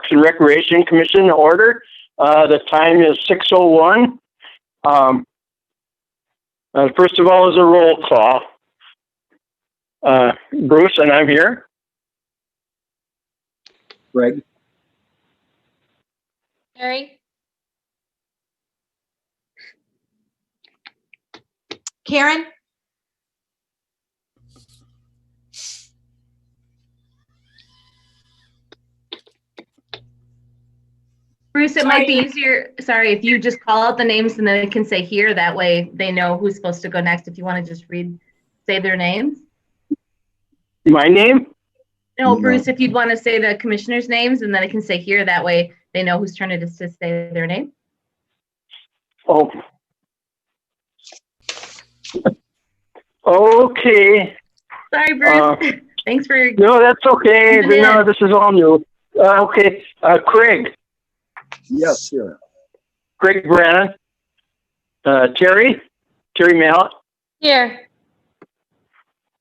Parks and Recreation Commission order. The time is 6:01. First of all is a roll call. Bruce, and I'm here. Greg? Terry? Karen? Bruce, it might be easier, sorry, if you just call out the names and then it can say here, that way they know who's supposed to go next. If you want to just say their names. My name? No, Bruce, if you'd want to say the commissioners' names and then it can say here, that way they know whose turn it is to say their name. Oh. Okay. Sorry, Bruce. Thanks for. No, that's okay. No, this is all new. Okay. Craig. Yes, here. Craig Brannon. Terry Mallet. Here.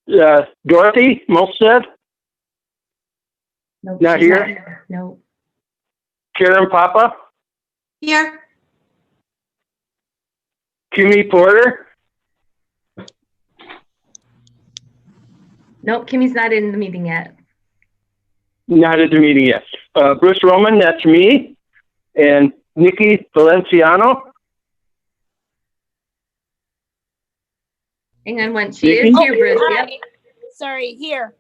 Dorothy Molstead. Nope, Not she's here. No. Karen Papa. Here. Kimmy Porter. Nope, Kimmy's not in the meeting yet. Not at the meeting yet. Bruce Roman, that's me. And Nikki Valenciano. Hang on one. She is here, Bruce. Yep. Sorry, here.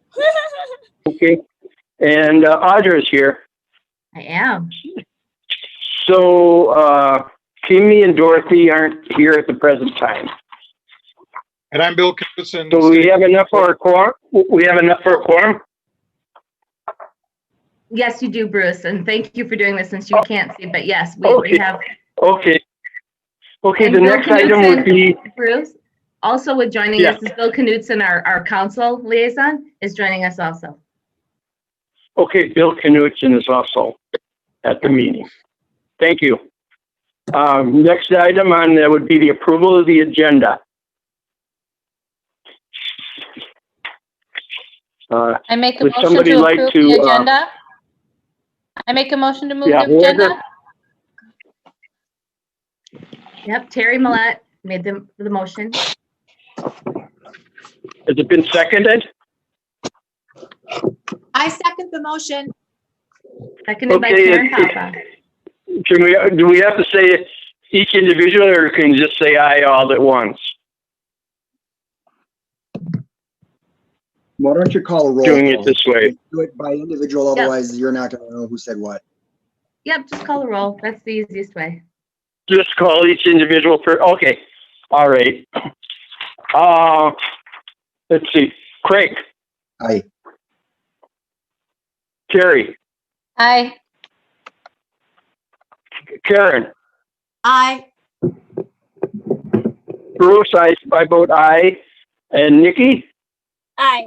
Okay. And Audra's here. I am. So Kimmy and Dorothy aren't here at the present time. And I'm Bill Knudsen. So we have enough for a quorum? We have enough for a quorum? Yes, you do, Bruce. And thank you for doing this since you can't see, but yes, we have. Okay. Okay, And the Bill next item would be, Bruce, also with joining us is Bill Knudsen, our council liaison, is joining us also. okay, Bill Knudsen is also at the meeting. Thank you. Next item on that would be the approval of the agenda. I make a Would motion somebody to like approve to, the agenda. I make a motion to move the whoever- agenda. Yep, Terry Millette made the motion. Has it been seconded? I second the motion. Seconded by Okay, Karen Papa. Do we have to say each individual, or can you just say aye all at once? Why don't you call a roll Doing it call? this way. Do it by individual, otherwise you're not going to know who said what. Yep, just call the roll. That's the easiest way. Just call each individual for, okay. All right. Let's see. Craig, Aye. Terry, Aye. Karen, Aye. Bruce, I vote aye. And Nikki? Aye.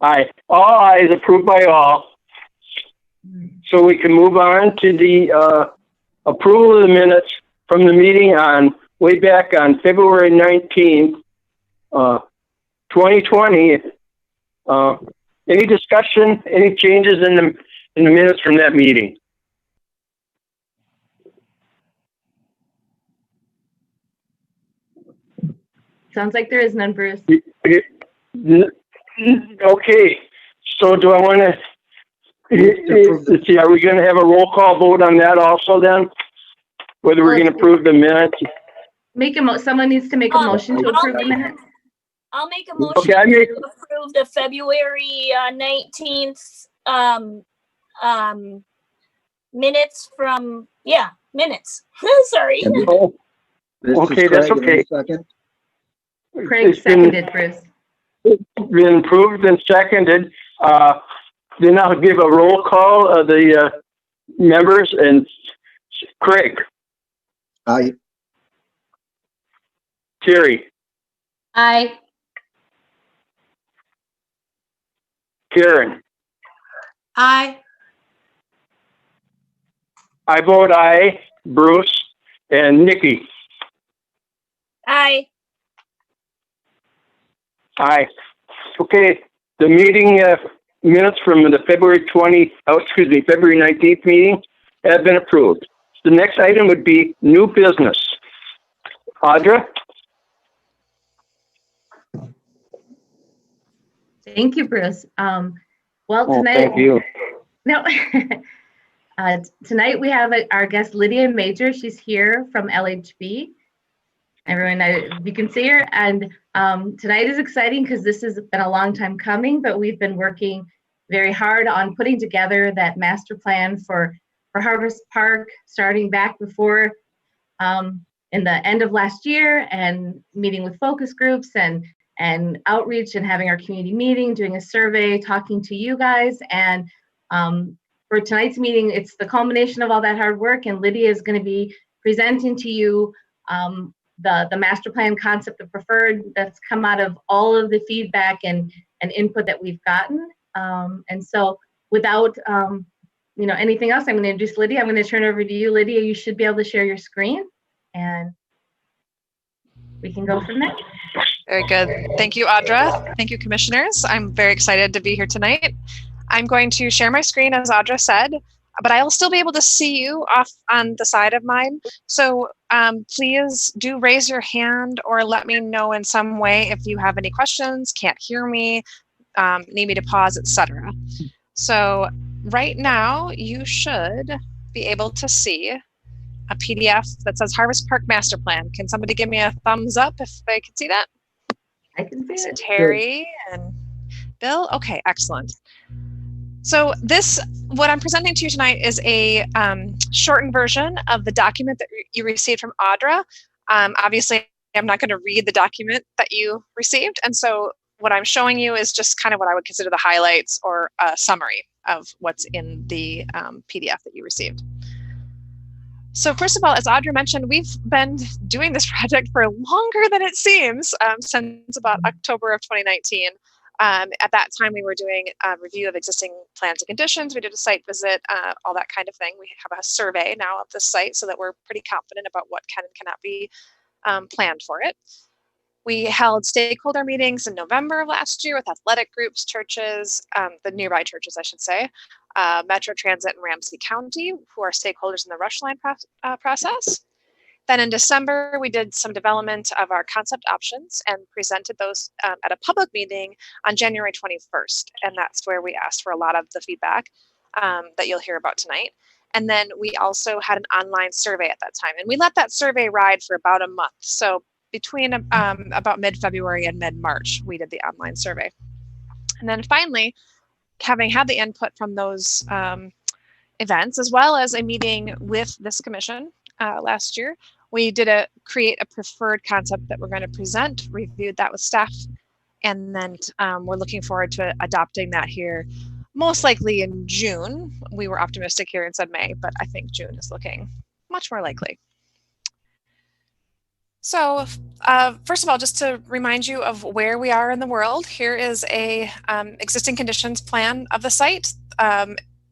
Aye. All ayes, approved by all. So we can move on to the approval of the minutes from the meeting on way back on February 19th, 2020. Any discussion, any changes in the minutes from that meeting? Sounds like there is none, Bruce. Okay, so do I want to, let's see, are we going to have a roll call vote on that also then? Whether we're going to approve the minutes? Someone needs to make a motion to approve the minutes. I'll make a motion Okay, to approve the February 19th minutes from, minutes. Sorry. Oh, This is okay, that's Craig, and okay. Second. Craig It's been- seconded, Bruce. Been approved and seconded. Then I'll give a roll call of the members, and Craig, Aye. Terry, Aye. Karen. Aye. I vote aye. Bruce and Nikki. Aye. Aye. Okay, the meeting minutes from the February 19th meeting have been approved. The next item would be new business. Audra? Thank you, Bruce. Well, Oh, tonight, thank you. no, tonight we have our guest Lydia Major. She's here from LHB. Everyone, you can see her. And tonight is exciting because this has been a long time coming, but we've been working very hard on putting together that master plan for Harvest Park, starting back before in the end of last year, and meeting with focus groups and outreach, and having our community meeting, doing a survey, talking to you guys. And for tonight's meeting, it's the culmination of all that hard work, and Lydia is going to be presenting to you the master plan concept, the preferred, that's come out of all of the feedback and input that we've gotten. And so without anything else, I'm going to introduce Lydia. I'm going to turn it over to you. Lydia, you should be able to share your screen, and we can go from there. Very good. Thank you, Audra. Thank you, commissioners. I'm very excited to be here tonight. I'm going to share my screen, as Audra said, but I will still be able to see you off on the side of mine. So please do raise your hand or let me know in some way if you have any questions, can't hear me, need me to pause, etc. So right now you should be able to see a PDF that says Harvest Park Master Plan. Can somebody give me a thumbs up if they can see that? I can see So it. Terry and Bill. Okay, excellent. So what I'm presenting to you tonight is a shortened version of the document that you received from Audra. Obviously, I'm not going to read the document that you received, and so what I'm showing you is just kind of what I would consider the highlights or a summary of what's in the PDF that you received. So first of all, as Audra mentioned, we've been doing this project for longer than it seems, since about October of 2019. At that time, we were doing a review of existing plans and conditions. We did a site visit, all that kind of thing. We have a survey now of the site so that we're pretty confident about what can and cannot be planned for it. We held stakeholder meetings in November of last year with athletic groups, churches, the nearby churches, I should say, Metro Transit and Ramsey County, who are stakeholders in the rush line process. Then in December, we did some development of our concept options and presented those at a public meeting on January 21st. And that's where we asked for a lot of the feedback that you'll hear about tonight. And then we also had an online survey at that time. And we let that survey ride for about a month. So between about mid-February and mid-March, we did the online survey. And then finally, having had the input from those events, as well as a meeting with this commission last year, we did create a preferred concept that we're going to present, reviewed that with staff, and then we're looking forward to adopting that here, most likely in June. We were optimistic here and said May, but I think June is looking much more likely. So first of all, just to remind you of where we are in the world, here is a existing conditions plan of the site.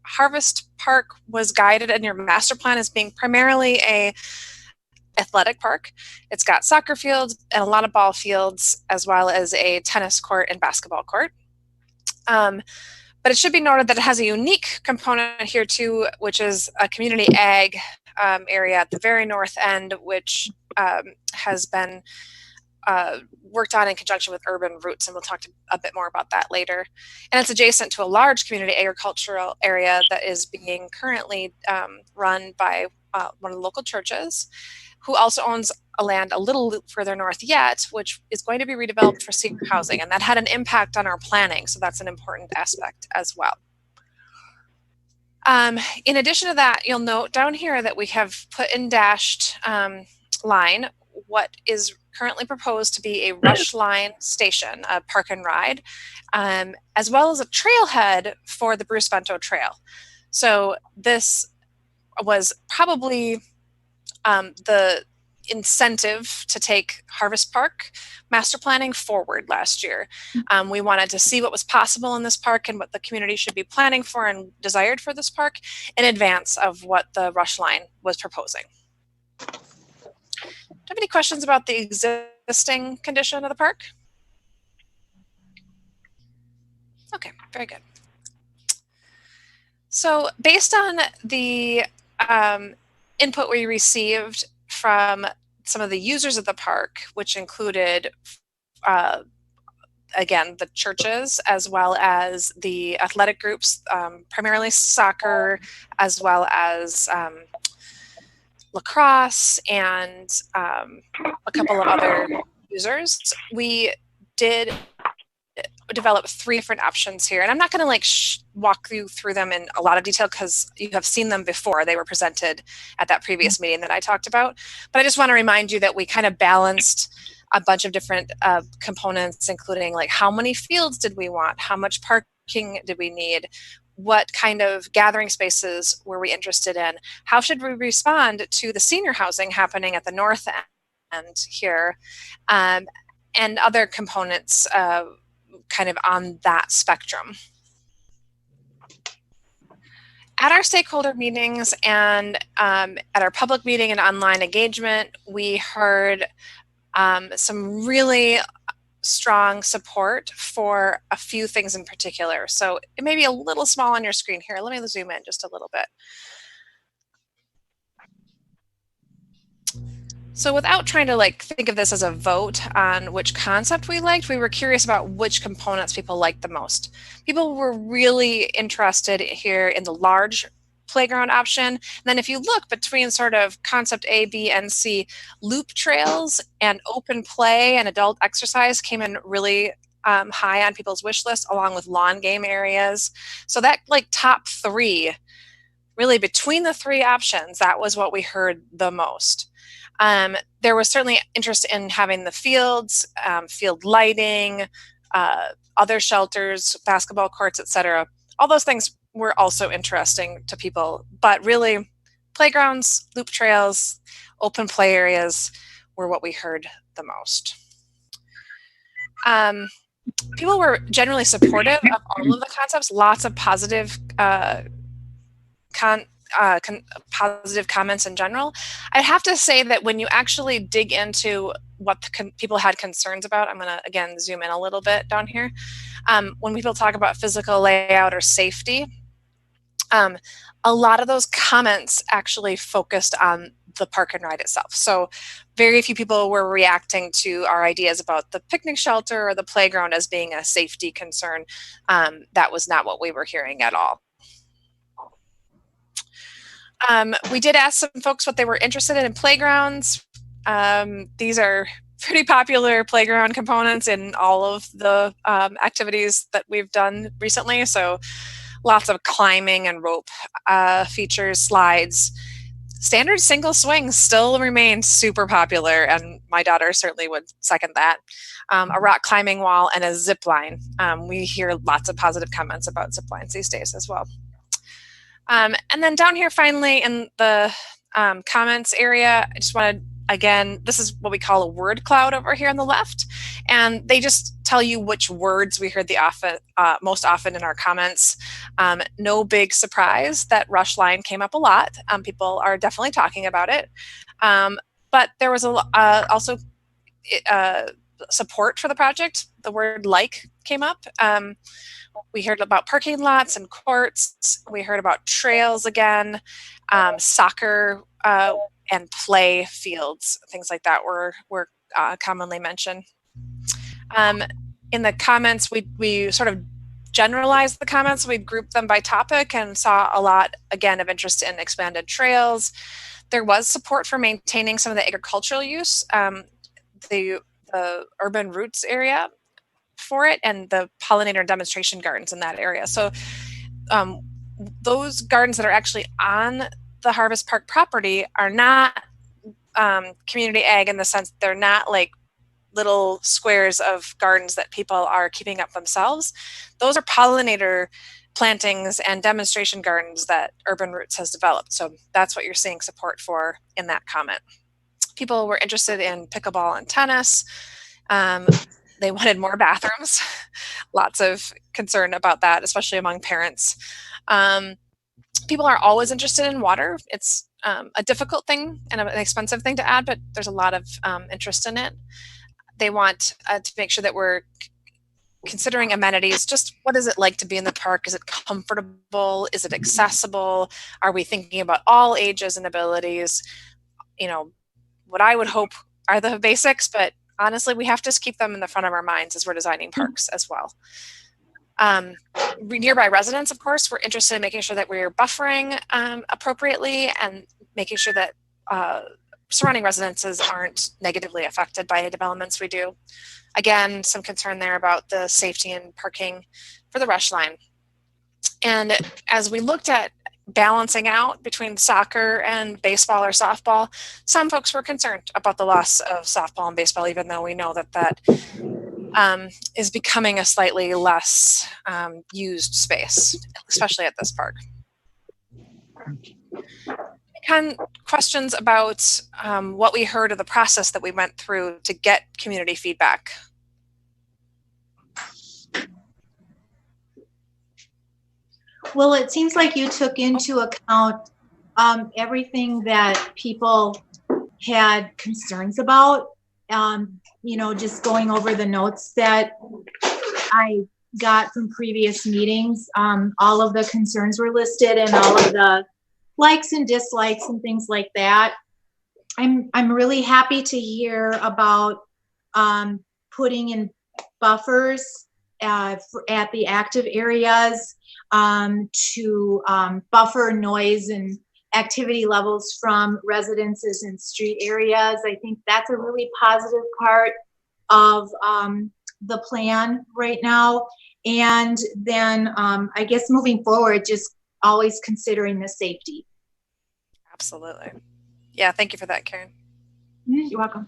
Harvest Park was guided in your master plan as being primarily a athletic park. It's got soccer fields and a lot of ball fields, as well as a tennis court and basketball court. But it should be noted that it has a unique component here too, which is a community ag area at the very north end, which has been worked on in conjunction with urban roots, and we'll talk a bit more about that later. And it's adjacent to a large community agricultural area that is being currently run by one of the local churches, who also owns a land a little further north yet, which is going to be redeveloped for senior housing, and that had an impact on our planning, so that's an important aspect as well. In addition to that, you'll note down here that we have put in dashed line what is currently proposed to be a rush line station, a park and ride, as well as a trailhead for the Bruce Bento Trail. So this was probably the incentive to take Harvest Park master planning forward last year. We wanted to see what was possible in this park and what the community should be planning for and desired for this park in advance of what the rush line was proposing. Do you have any questions about the existing condition of the park? Okay, very good. So based on the input we received from some of the users of the park, which included, again, the churches as well as the athletic groups, primarily soccer, as well as lacrosse and a couple of other users, we did develop 3 different options here. And I'm not going to like walk you through them in a lot of detail because you have seen them before. They were presented at that previous meeting that I talked about. But I just want to remind you that we kind of balanced a bunch of different components, including like how many fields did we want? How much parking did we need? What kind of gathering spaces were we interested in? How should we respond to the senior housing happening at the north end here? And other components kind of on that spectrum. At our stakeholder meetings and at our public meeting and online engagement, we heard some really strong support for a few things in particular. So it may be a little small on your screen here. Let me zoom in just a little bit. So without trying to like think of this as a vote on which concept we liked, we were curious about which components people liked the most. People were really interested here in the large playground option. And then if you look between sort of concept A, B, and C, loop trails and open play and adult exercise came in really high on people's wish list, along with lawn game areas. So that like top 3, really between the 3 options, that was what we heard the most. There was certainly interest in having the fields, field lighting, other shelters, basketball courts, etc. All those things were also interesting to people, but really playgrounds, loop trails, open play areas were what we heard the most. People were generally supportive of all of the concepts, lots of positive positive comments in general. I'd have to say that when you actually dig into what people had concerns about, I'm going to again zoom in a little bit down here. When people talk about physical layout or safety, a lot of those comments actually focused on the park and ride itself. So very few people were reacting to our ideas about the picnic shelter or the playground as being a safety concern. That was not what we were hearing at all. We did ask some folks what they were interested in playgrounds. These are pretty popular playground components in all of the activities that we've done recently. So lots of climbing and rope features, slides. Standard single swings still remain super popular, and my daughter certainly would second that. A rock climbing wall and a zip line. We hear lots of positive comments about zip lines these days as well. And then down here finally in the comments area, I just wanted, again, this is what we call a word cloud over here on the left. And they just tell you which words we heard most often in our comments. No big surprise that rush line came up a lot. People are definitely talking about it. But there was also support for the project. The word like came up. We heard about parking lots and courts. We heard about trails again, soccer and play fields, things like that were commonly mentioned. In the comments, we sort of generalized the comments. We grouped them by topic and saw a lot, again, of interest in expanded trails. There was support for maintaining some of the agricultural use, the urban roots area for it, and the pollinator demonstration gardens in that area. So those gardens that are actually on the Harvest Park property are not community ag in the sense they're not like little squares of gardens that people are keeping up themselves. Those are pollinator plantings and demonstration gardens that Urban Roots has developed. So that's what you're seeing support for in that comment. People were interested in pickleball and tennis. They wanted more bathrooms. Lots of concern about that, especially among parents. People are always interested in water. It's a difficult thing and an expensive thing to add, but there's a lot of interest in it. They want to make sure that we're considering amenities, just what is it like to be in the park? Is it comfortable? Is it accessible? Are we thinking about all ages and abilities? You know, what I would hope are the basics, but honestly, we have to just keep them in the front of our minds as we're designing parks as well. Nearby residents, of course, we're interested in making sure that we're buffering appropriately and making sure that surrounding residences aren't negatively affected by the developments we do. Again, some concern there about the safety and parking for the rush line. And as we looked at balancing out between soccer and baseball or softball, some folks were concerned about the loss of softball and baseball, even though we know that that is becoming a slightly less used space, especially at this park. Questions about what we heard of the process that we went through to get community feedback. Well, it seems like you took into account everything that people had concerns about. You know, just going over the notes that I got from previous meetings, all of the concerns were listed and all of the likes and dislikes and things like that. I'm really happy to hear about putting in buffers at the active areas to buffer noise and activity levels from residences and street areas. I think that's a really positive part of the plan right now. And then I guess moving forward, just always considering the safety. Absolutely. Yeah, thank you for that, Karen. You're welcome.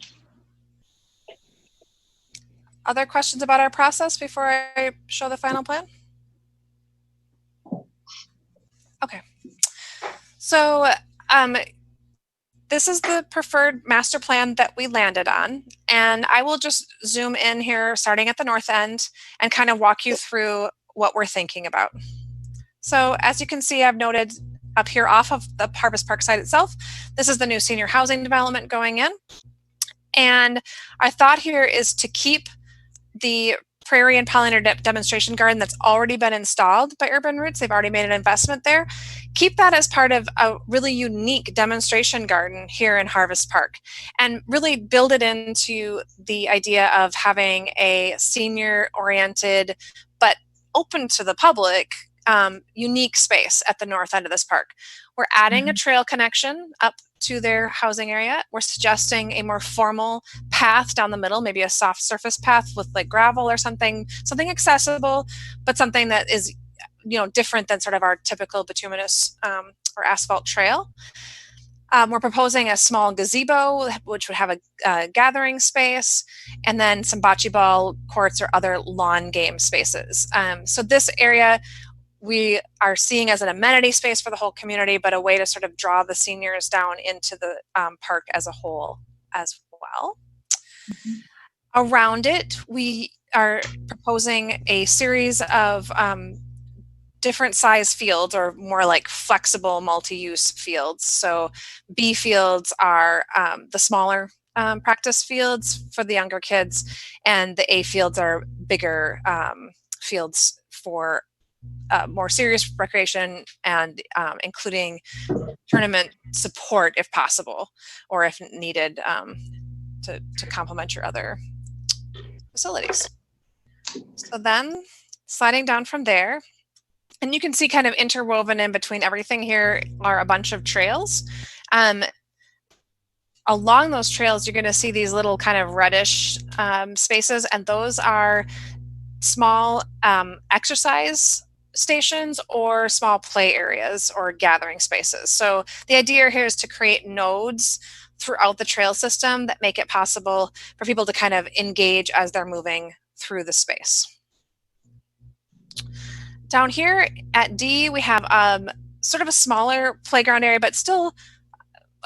Other questions about our process before I show the final plan? Okay. So this is the preferred master plan that we landed on. And I will just zoom in here, starting at the north end, and kind of walk you through what we're thinking about. So as you can see, I've noted up here off of the Harvest Park site itself, this is the new senior housing development going in. And our thought here is to keep the prairie and pollinator demonstration garden that's already been installed by Urban Roots. They've already made an investment there. Keep that as part of a really unique demonstration garden here in Harvest Park and really build it into the idea of having a senior-oriented but open to the public unique space at the north end of this park. We're adding a trail connection up to their housing area. We're suggesting a more formal path down the middle, maybe a soft surface path with like gravel or something accessible, but something that is, you know, different than sort of our typical bituminous or asphalt trail. We're proposing a small gazebo, which would have a gathering space, and then some bocce ball courts or other lawn game spaces. So this area we are seeing as an amenity space for the whole community, but a way to sort of draw the seniors down into the park as a whole as well. Around it, we are proposing a series of different size fields, or more like flexible multi-use fields. So B fields are the smaller practice fields for the younger kids, and the A fields are bigger fields for more serious recreation and including tournament support if possible, or if needed to complement your other facilities. So then sliding down from there, and you can see kind of interwoven in between everything here are a bunch of trails. Along those trails, you're going to see these little kind of reddish spaces, and those are small exercise stations or small play areas or gathering spaces. So the idea here is to create nodes throughout the trail system that make it possible for people to kind of engage as they're moving through the space. Down here at D, we have sort of a smaller playground area, but still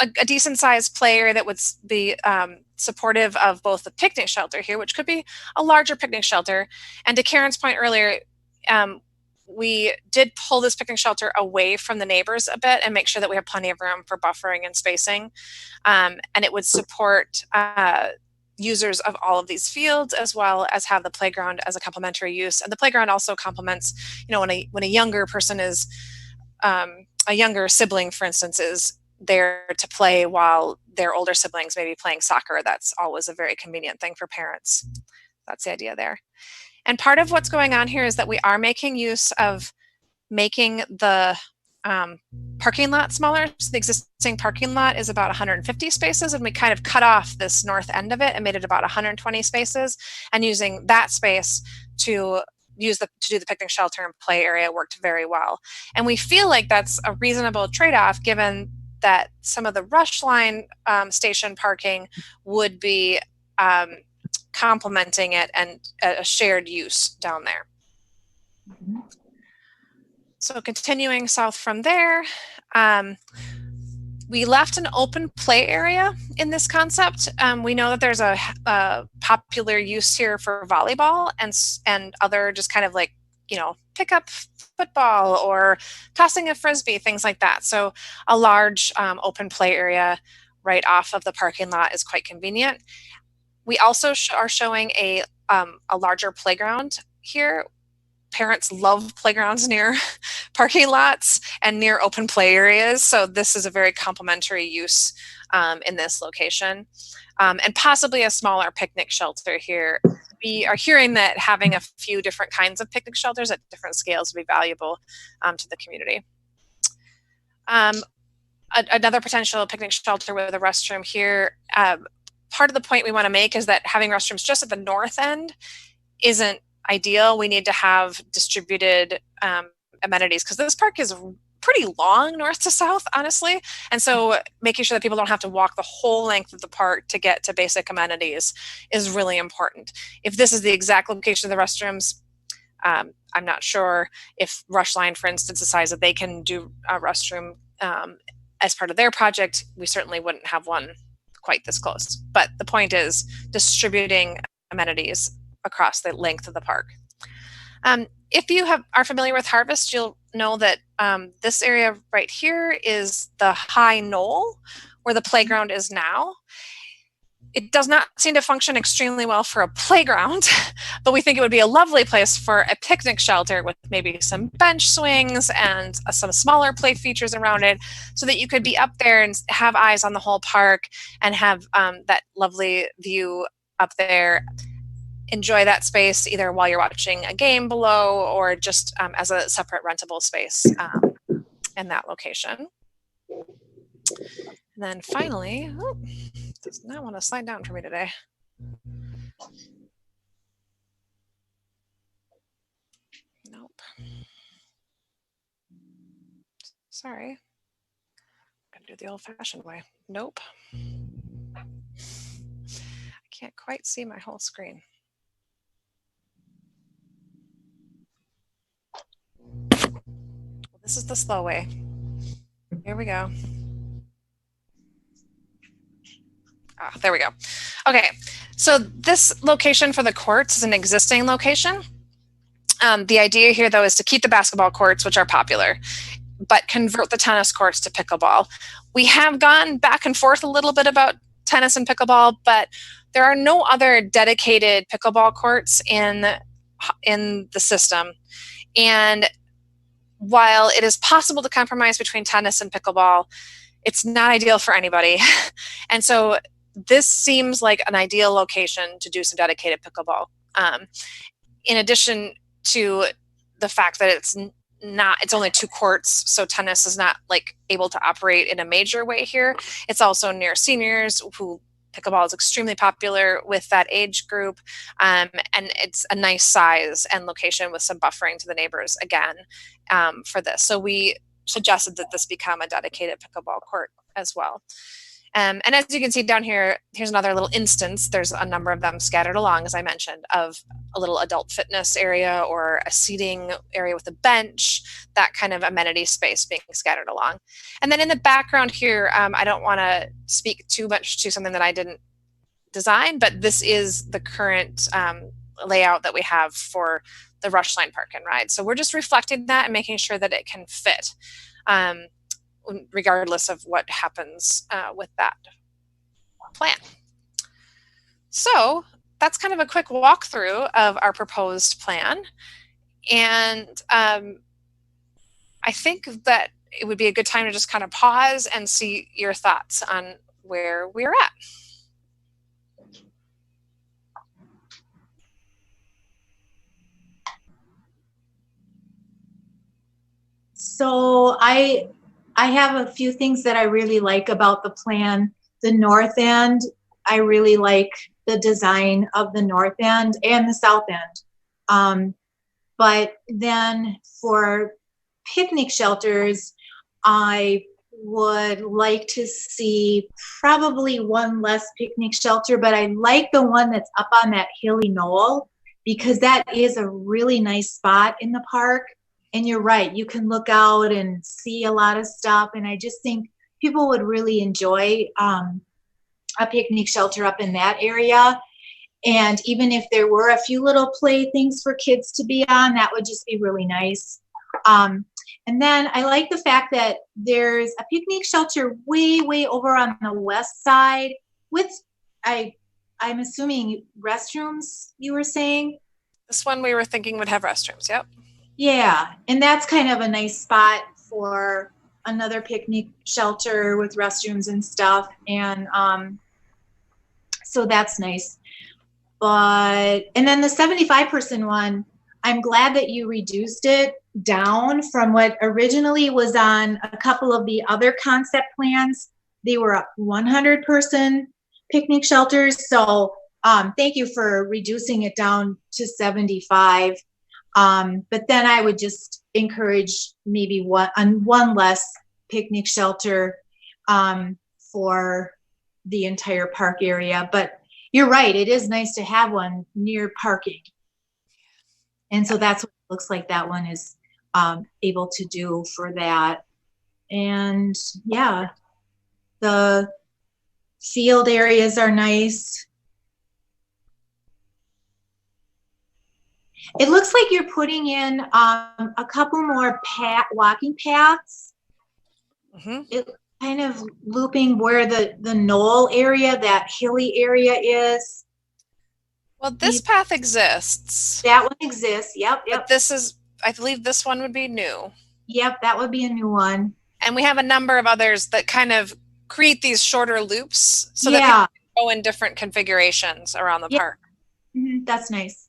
a decent sized play area that would be supportive of both the picnic shelter here, which could be a larger picnic shelter. And to Karen's point earlier, we did pull this picnic shelter away from the neighbors a bit and make sure that we have plenty of room for buffering and spacing. And it would support, users of all of these fields, as well as have the playground as a complementary use. And the playground also complements, when a younger person is, a younger sibling, for instance, is there to play while their older siblings may be playing soccer. That's always a very convenient thing for parents. That's the idea there. And part of what's going on here is that we are making use of making the parking lot smaller. So the existing parking lot is about 150 spaces, and we kind of cut off this north end of it and made it about 120 spaces. And using that space to do the picnic shelter and play area worked very well. And we feel like that's a reasonable trade-off, given that some of the rush line station parking would be complementing it and a shared use down there. So continuing south from there, we left an open play area in this concept. We know that there's a popular use here for volleyball and other just kind of like, pick up football or tossing a frisbee, things like that. So a large open play area right off of the parking lot is quite convenient. We also are showing a larger playground here. Parents love playgrounds near parking lots and near open play areas. So this is a very complementary use in this location. And possibly a smaller picnic shelter here. We are hearing that having a few different kinds of picnic shelters at different scales would be valuable to the community. Another potential picnic shelter with a restroom here. Part of the point we want to make is that having restrooms just at the north end isn't ideal. We need to have distributed amenities, because this park is pretty long north to south, honestly. And so making sure that people don't have to walk the whole length of the park to get to basic amenities is really important. If this is the exact location of the restrooms, I'm not sure if Rushline, for instance, decides that they can do a restroom as part of their project. We certainly wouldn't have one quite this close. But the point is distributing amenities across the length of the park. If you are familiar with Harvest, you'll know that this area right here is the high knoll where the playground is now. It does not seem to function extremely well for a playground, but we think it would be a lovely place for a picnic shelter with maybe some bench swings and some smaller play features around it, so that you could be up there and have eyes on the whole park and have that lovely view up there. Enjoy that space either while you're watching a game below or just as a separate rentable space in that location. And then finally, does not want to slide down for me today. Nope. Sorry. I'm gonna do the old-fashioned way. Nope. I can't quite see my whole screen. This is the slow way. Here we go. There we go. Okay, so this location for the courts is an existing location. The idea here, though, is to keep the basketball courts, which are popular, but convert the tennis courts to pickleball. We have gone back and forth a little bit about tennis and pickleball, but there are no other dedicated pickleball courts in the system. And while it is possible to compromise between tennis and pickleball, it's not ideal for anybody. And so this seems like an ideal location to do some dedicated pickleball. In addition to the fact that it's only 2 courts, so tennis is not like able to operate in a major way here. It's also near seniors who pickleball is extremely popular with that age group, and it's a nice size and location with some buffering to the neighbors again for this. So we suggested that this become a dedicated pickleball court as well. And as you can see down here, here's another little instance. There's a number of them scattered along, as I mentioned, of a little adult fitness area or a seating area with a bench, that kind of amenity space being scattered along. And then in the background here, I don't want to speak too much to something that I didn't design, but this is the current layout that we have for the Rushline Park and Ride. So we're just reflecting that and making sure that it can fit. Regardless of what happens with that plan. So that's kind of a quick walkthrough of our proposed plan. And I think that it would be a good time to just kind of pause and see your thoughts on where we're at. So I have a few things that I really like about the plan. The north end, I really like the design of the north end and the south end. But then for picnic shelters, I would like to see probably one less picnic shelter, but I like the one that's up on that hilly knoll because that is a really nice spot in the park. And you're right, you can look out and see a lot of stuff. And I just think people would really enjoy a picnic shelter up in that area. And even if there were a few little play things for kids to be on, that would just be really nice. And then I like the fact that there's a picnic shelter way, way over on the west side with, I'm assuming restrooms, you were saying? This one we were thinking would have restrooms, yep. Yeah, and that's kind of a nice spot for another picnic shelter with restrooms and stuff. And so that's nice. And then the 75-person one, I'm glad that you reduced it down from what originally was on a couple of the other concept plans. They were 100-person picnic shelters. So thank you for reducing it down to 75. But then I would just encourage maybe one less picnic shelter for the entire park area. But you're right, it is nice to have one near parking. And so that's what it looks like that one is able to do for that. And yeah, the field areas are nice. It looks like you're putting in a couple more walking paths. Mm-hmm. It kind of looping where the knoll area, that hilly area is. Well, this path exists. That one exists. Yep. But this is, I believe this one would be new. Yep, that would be a new one. And we have a number of others that kind of create these shorter loops so that people can go in different configurations around the park. Mm-hmm. That's nice.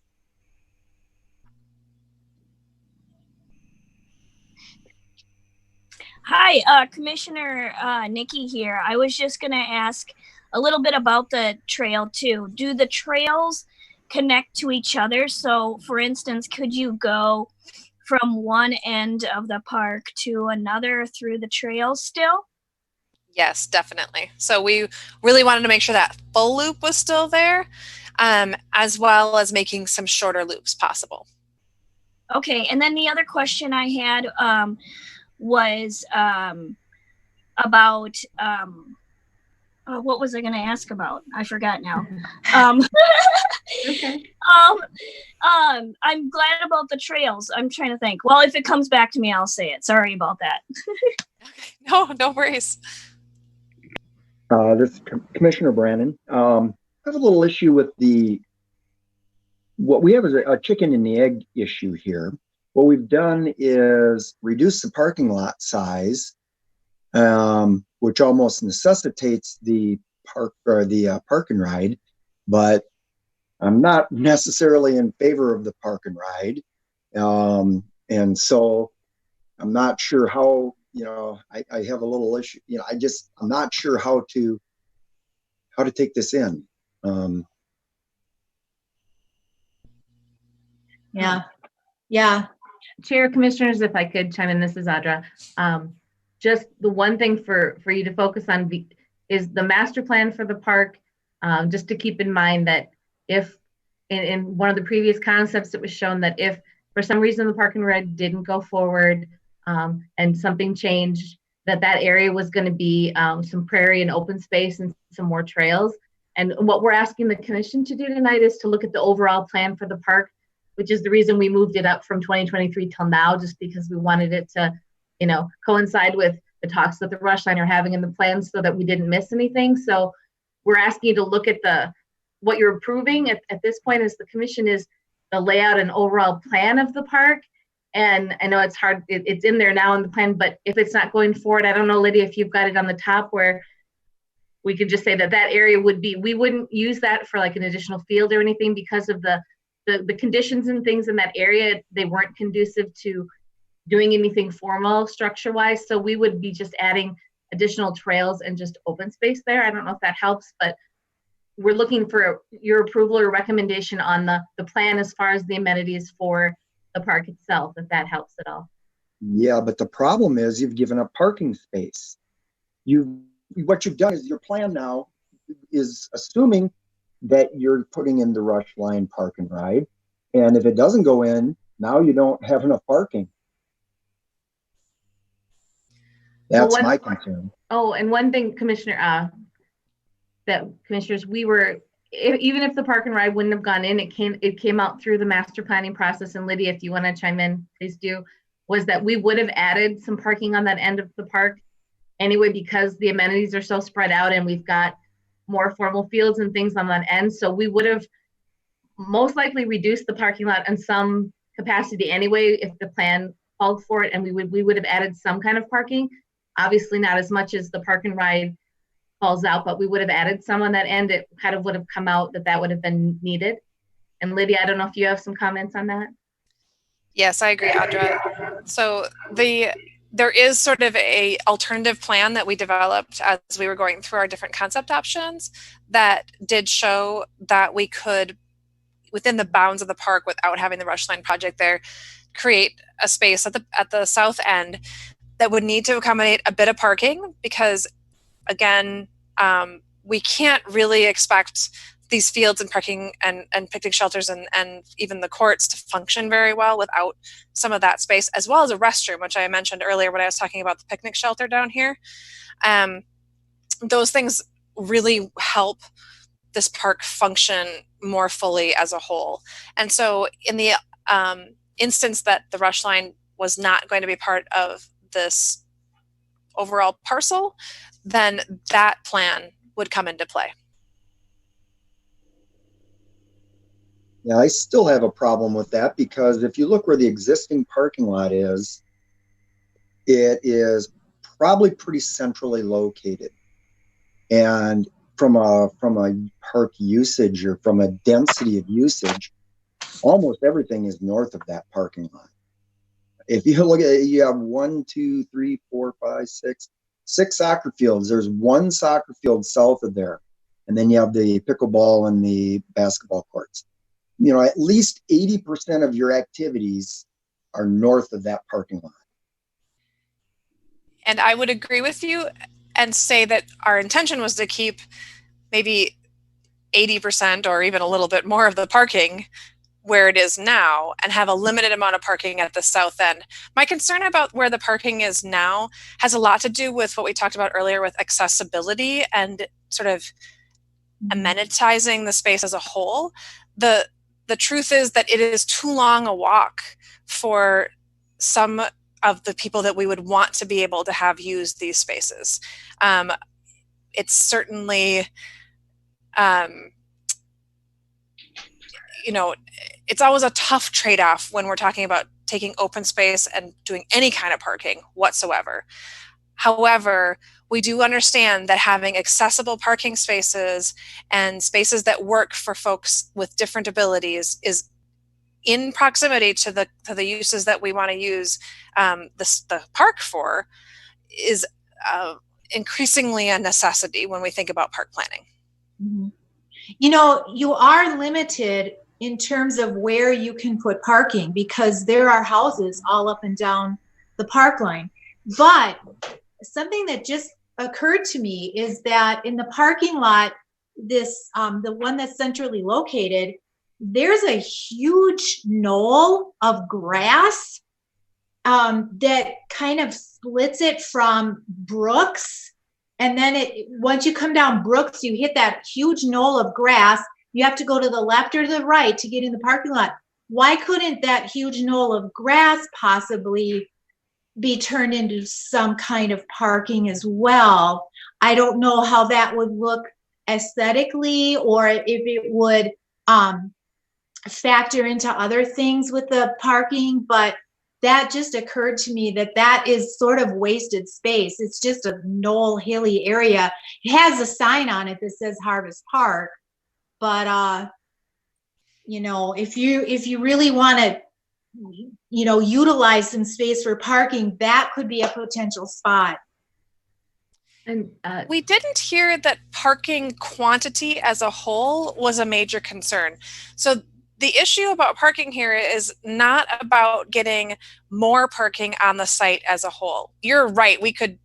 Hi, Commissioner Nikki here. I was just going to ask a little bit about the trail too. Do the trails connect to each other? So, for instance, could you go from one end of the park to another through the trail still? Yes, definitely. So we really wanted to make sure that full loop was still there, as well as making some shorter loops possible. Okay, and then the other question I had was about what was I going to ask about? I forgot now. Okay. I'm glad about the trails. I'm trying to think. Well, if it comes back to me, I'll say it. Sorry about that. Okay. No worries. This is Commissioner Brannon. I have a little issue with what we have is a chicken and the egg issue here. What we've done is reduce the parking lot size, which almost necessitates the park and ride, but I'm not necessarily in favor of the park and ride. And so I'm not sure how, I have a little issue, I'm not sure how to take this in. Yeah. Chair, Commissioners, if I could chime in, this is Audra. Just the one thing for you to focus on is the master plan for the park. Just to keep in mind that if in one of the previous concepts, it was shown that if for some reason the park and ride didn't go forward and something changed, that area was going to be some prairie and open space and some more trails. And what we're asking the commission to do tonight is to look at the overall plan for the park, which is the reason we moved it up from 2023 till now, just because we wanted it to, coincide with the talks that the Rush Line are having in the plans so that we didn't miss anything. So we're asking you to look at the what you're approving at this point as the commission is the layout and overall plan of the park. And I know it's hard, it's in there now in the plan, but if it's not going forward, I don't know, Lydia, if you've got it on the top where we could just say that that area would be, we wouldn't use that for like an additional field or anything because of the conditions and things in that area. They weren't conducive to doing anything formal structure wise. So we would be just adding additional trails and just open space there. I don't know if that helps, but we're looking for your approval or recommendation on the plan as far as the amenities for the park itself, if that helps at all. Yeah, but the problem is you've given up parking space. What you've done is your plan now is assuming that you're putting in the rush line park and ride. And if it doesn't go in, now you don't have enough parking. That's my concern. Oh, and one thing, Commissioner, commissioners, we were, even if the park and ride wouldn't have gone in, it came out through the master planning process. And Lydia, if you want to chime in, please do, was that we would have added some parking on that end of the park anyway, because the amenities are so spread out and we've got more formal fields and things on that end. So we would have most likely reduced the parking lot in some capacity anyway, if the plan called for it, and we would have added some kind of parking. Obviously not as much as the park and ride calls out, but we would have added some on that end. It kind of would have come out that would have been needed. And Lydia, I don't know if you have some comments on that. Yes, I agree, Audra. So there is sort of a alternative plan that we developed as we were going through our different concept options that did show that we could, within the bounds of the park without having the rush line project there, create a space at the south end that would need to accommodate a bit of parking because, again, we can't really expect these fields and parking and picnic shelters and even the courts to function very well without some of that space, as well as a restroom, which I mentioned earlier when I was talking about the picnic shelter down here. Those things really help this park function more fully as a whole. And so in the instance that the rush line was not going to be part of this overall parcel, then that plan would come into play. Yeah, I still have a problem with that because if you look where the existing parking lot is, it is probably pretty centrally located. And from a park usage or from a density of usage, almost everything is north of that parking lot. If you look at it, you have 6 soccer fields. There's one soccer field south of there. And then you have the pickleball and the basketball courts. You know, at least 80% of your activities are north of that parking lot. And I would agree with you and say that our intention was to keep maybe 80% or even a little bit more of the parking where it is now and have a limited amount of parking at the south end. My concern about where the parking is now has a lot to do with what we talked about earlier with accessibility and sort of amenitizing the space as a whole. The truth is that it is too long a walk for some of the people that we would want to be able to have use these spaces. It's certainly, it's always a tough trade-off when we're talking about taking open space and doing any kind of parking whatsoever. However, we do understand that having accessible parking spaces and spaces that work for folks with different abilities is in proximity to the uses that we want to use the park for is increasingly a necessity when we think about park planning. Mm-hmm. You know, you are limited in terms of where you can put parking because there are houses all up and down the park line. But something that just occurred to me is that in the parking lot, the one that's centrally located, there's a huge knoll of grass that kind of splits it from Brooks. And then once you come down Brooks, you hit that huge knoll of grass. You have to go to the left or the right to get in the parking lot. Why couldn't that huge knoll of grass possibly be turned into some kind of parking as well? I don't know how that would look aesthetically or if it would factor into other things with the parking, but that just occurred to me that that is sort of wasted space. It's just a knoll hilly area. It has a sign on it that says Harvest Park, but you know, if you really want to, you know, utilize some space for parking, that could be a potential spot. And we didn't hear that parking quantity as a whole was a major concern. So the issue about parking here is not about getting more parking on the site as a whole. You're right. We could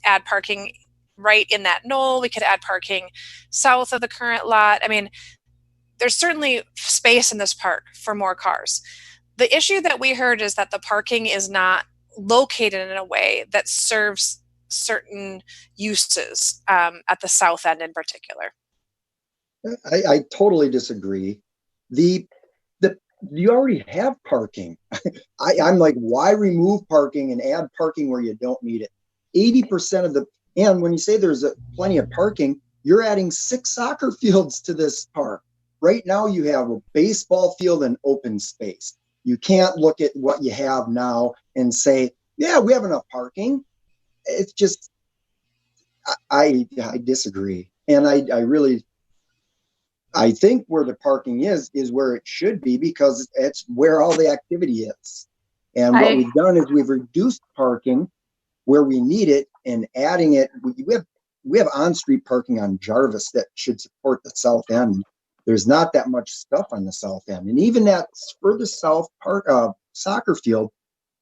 add parking right in that knoll. We could add parking south of the current lot. I mean, there's certainly space in this park for more cars. The issue that we heard is that the parking is not located in a way that serves certain uses at the south end in particular. I totally disagree. You already have parking. I'm like, why remove parking and add parking where you don't need it? 80% of and when you say there's plenty of parking, you're adding 6 soccer fields to this park. Right now you have a baseball field and open space. You can't look at what you have now and say, yeah, we have enough parking. It's just, I disagree. And I think where the parking is where it should be, because it's where all the activity is. And what we've done is we've reduced parking where we need it and adding it. We have on-street parking on Jarvis that should support the south end. There's not that much stuff on the south end. And even that further south park soccer field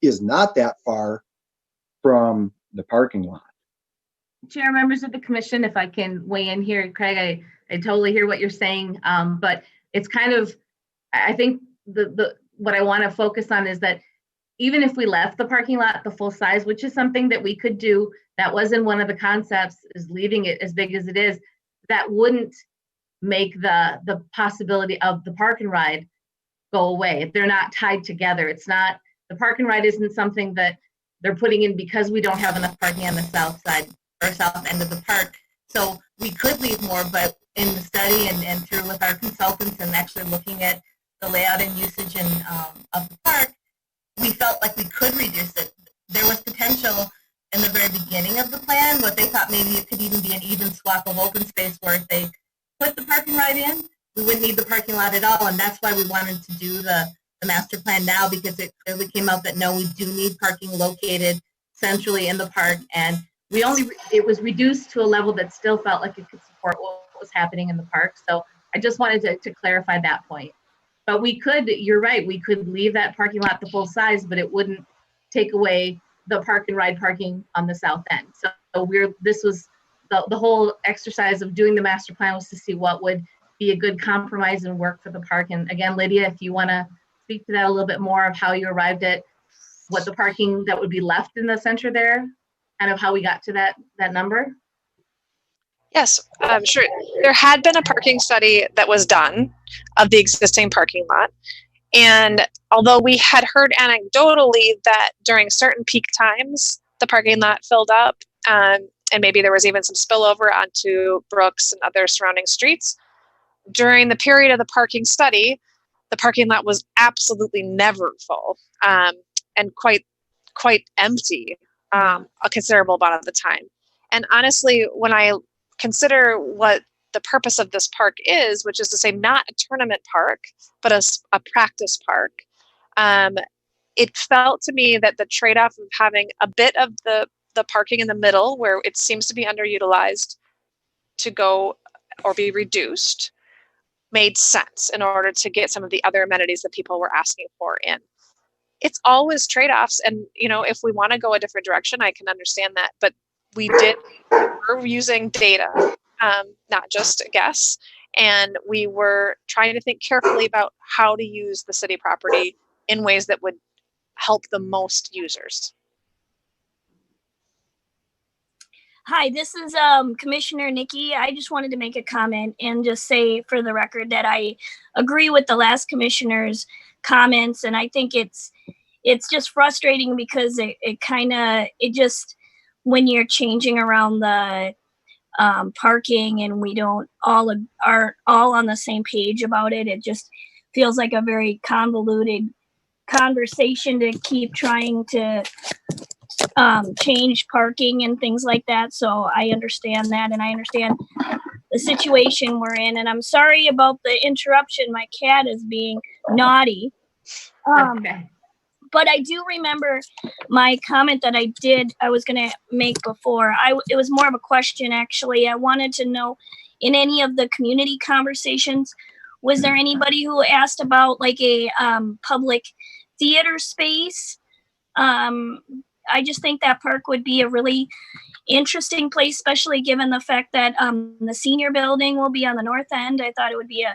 is not that far from the parking lot. Chair, members of the commission, if I can weigh in here, Craig, I totally hear what you're saying, but it's kind of, I think what I want to focus on is that even if we left the parking lot the full size, which is something that we could do, that wasn't one of the concepts, is leaving it as big as it is, that wouldn't make the possibility of the park and ride go away. They're not tied together. It's not, the park and ride isn't something that they're putting in because we don't have enough parking on the south side or south end of the park. So we could leave more, but in the study and through with our consultants and actually looking at the layout and usage of the park, we felt like we could reduce it. There was potential in the very beginning of the plan, what they thought maybe it could even be an even swap of open space where if they put the parking right in, we wouldn't need the parking lot at all. And that's why we wanted to do the master plan now, because it clearly came out that no, we do need parking located centrally in the park. And it was reduced to a level that still felt like it could support what was happening in the park. So I just wanted to clarify that point. But we could, you're right, we could leave that parking lot the full size, but it wouldn't take away the park and ride parking on the south end. So this was the whole exercise of doing the master plan, was to see what would be a good compromise and work for the park. And again, Lydia, if you want to speak to that a little bit more of how you arrived at what the parking that would be left in the center there, kind of how we got to that number. Yes, sure. There had been a parking study that was done of the existing parking lot. And although we had heard anecdotally that during certain peak times, the parking lot filled up, and maybe there was even some spillover onto Brooks and other surrounding streets, during the period of the parking study, the parking lot was absolutely never full, and quite empty a considerable amount of the time. And honestly, when I consider what the purpose of this park is, which is to say not a tournament park, but a practice park, it felt to me that the trade-off of having a bit of the parking in the middle, where it seems to be underutilized, to go or be reduced, made sense in order to get some of the other amenities that people were asking for in. It's always trade-offs, and if we want to go a different direction, I can understand that, but we're using data, not just a guess, and we were trying to think carefully about how to use the city property in ways that would help the most users. Hi, this is Commissioner Nikki. I just wanted to make a comment and just say for the record that I agree with the last commissioner's comments, and I think it's just frustrating because it just, when you're changing around the parking, and we don't all are all on the same page about it. It just feels like a very convoluted conversation to keep trying to change parking and things like that. So I understand that, and I understand the situation we're in. And I'm sorry about the interruption. My cat is being naughty. Okay. But I do remember my comment that I was going to make before. It was more of a question, actually. I wanted to know, in any of the community conversations, was there anybody who asked about like a public theater space? I just think that park would be a really interesting place, especially given the fact that the senior building will be on the north end. I thought it would be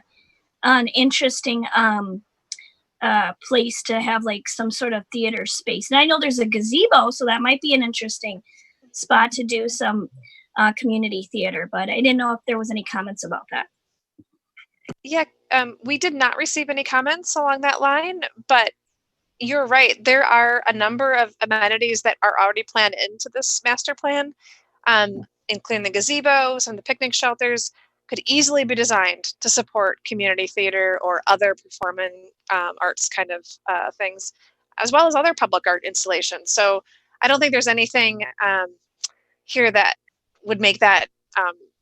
an interesting place to have like some sort of theater space. And I know there's a gazebo, so that might be an interesting spot to do some community theater, but I didn't know if there was any comments about that. Yeah, we did not receive any comments along that line, but you're right. There are a number of amenities that are already planned into this master plan, including the gazebo, some of the picnic shelters could easily be designed to support community theater or other performing arts kind of things, as well as other public art installations. So I don't think there's anything here that would make that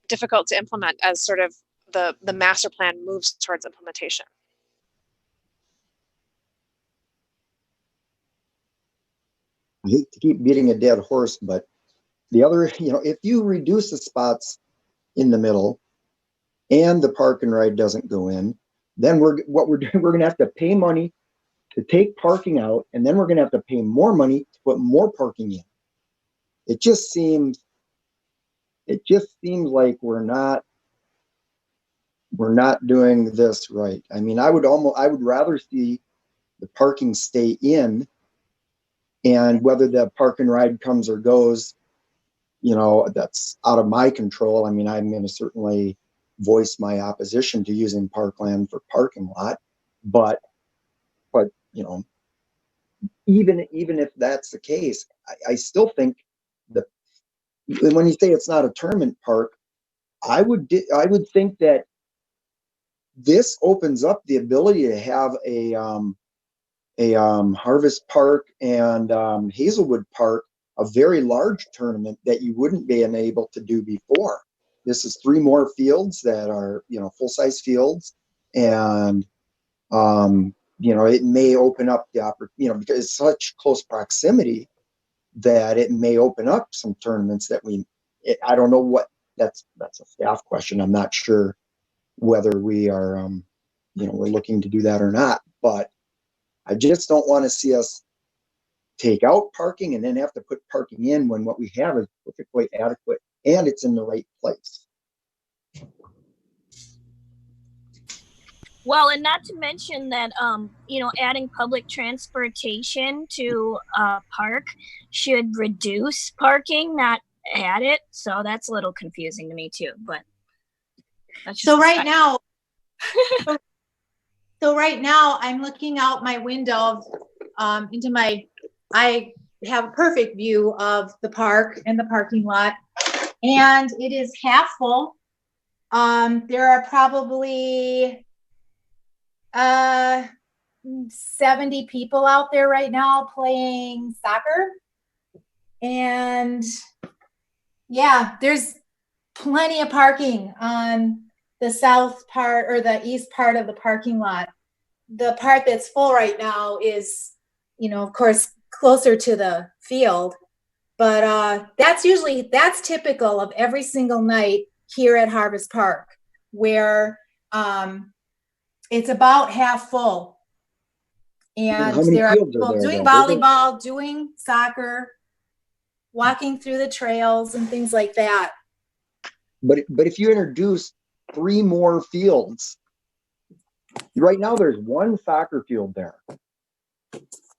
difficult to implement as sort of the master plan moves towards implementation. I hate to keep beating a dead horse, but the other, if you reduce the spots in the middle and the park and ride doesn't go in, then we're going to have to pay money to take parking out, and then we're going to have to pay more money to put more parking in. It just seems like we're not doing this right. I mean, I would rather see the parking stay in, and whether the park and ride comes or goes, that's out of my control. I mean, I'm going to certainly voice my opposition to using parkland for parking lot, but even if that's the case, I still think that when you say it's not a tournament park, I would think that this opens up the ability to have a Harvest Park and Hazelwood Park, a very large tournament that you wouldn't be able to do before. This is 3 more fields that are, full-size fields, and it may open up the opportunity, because it's such close proximity that it may open up some tournaments that I don't know what, that's a staff question. I'm not sure whether we are, we're looking to do that or not, but I just don't want to see us take out parking and then have to put parking in when what we have is perfectly adequate and it's in the right place. Well, and not to mention that, adding public transportation to a park should reduce parking, not add it. So that's a little confusing to me too, but. So right now, I'm looking out my window I have a perfect view of the park and the parking lot, and it is half full. There are probably 70 people out there right now playing soccer. And yeah, there's plenty of parking on the south part or the east part of the parking lot. The part that's full right now is, of course, closer to the field, but that's typical of every single night here at Harvest Park, where it's about half full, and there are people doing volleyball, doing soccer, walking through the trails and things like that. But if you introduce 3 more fields, right now there's 1 soccer field there.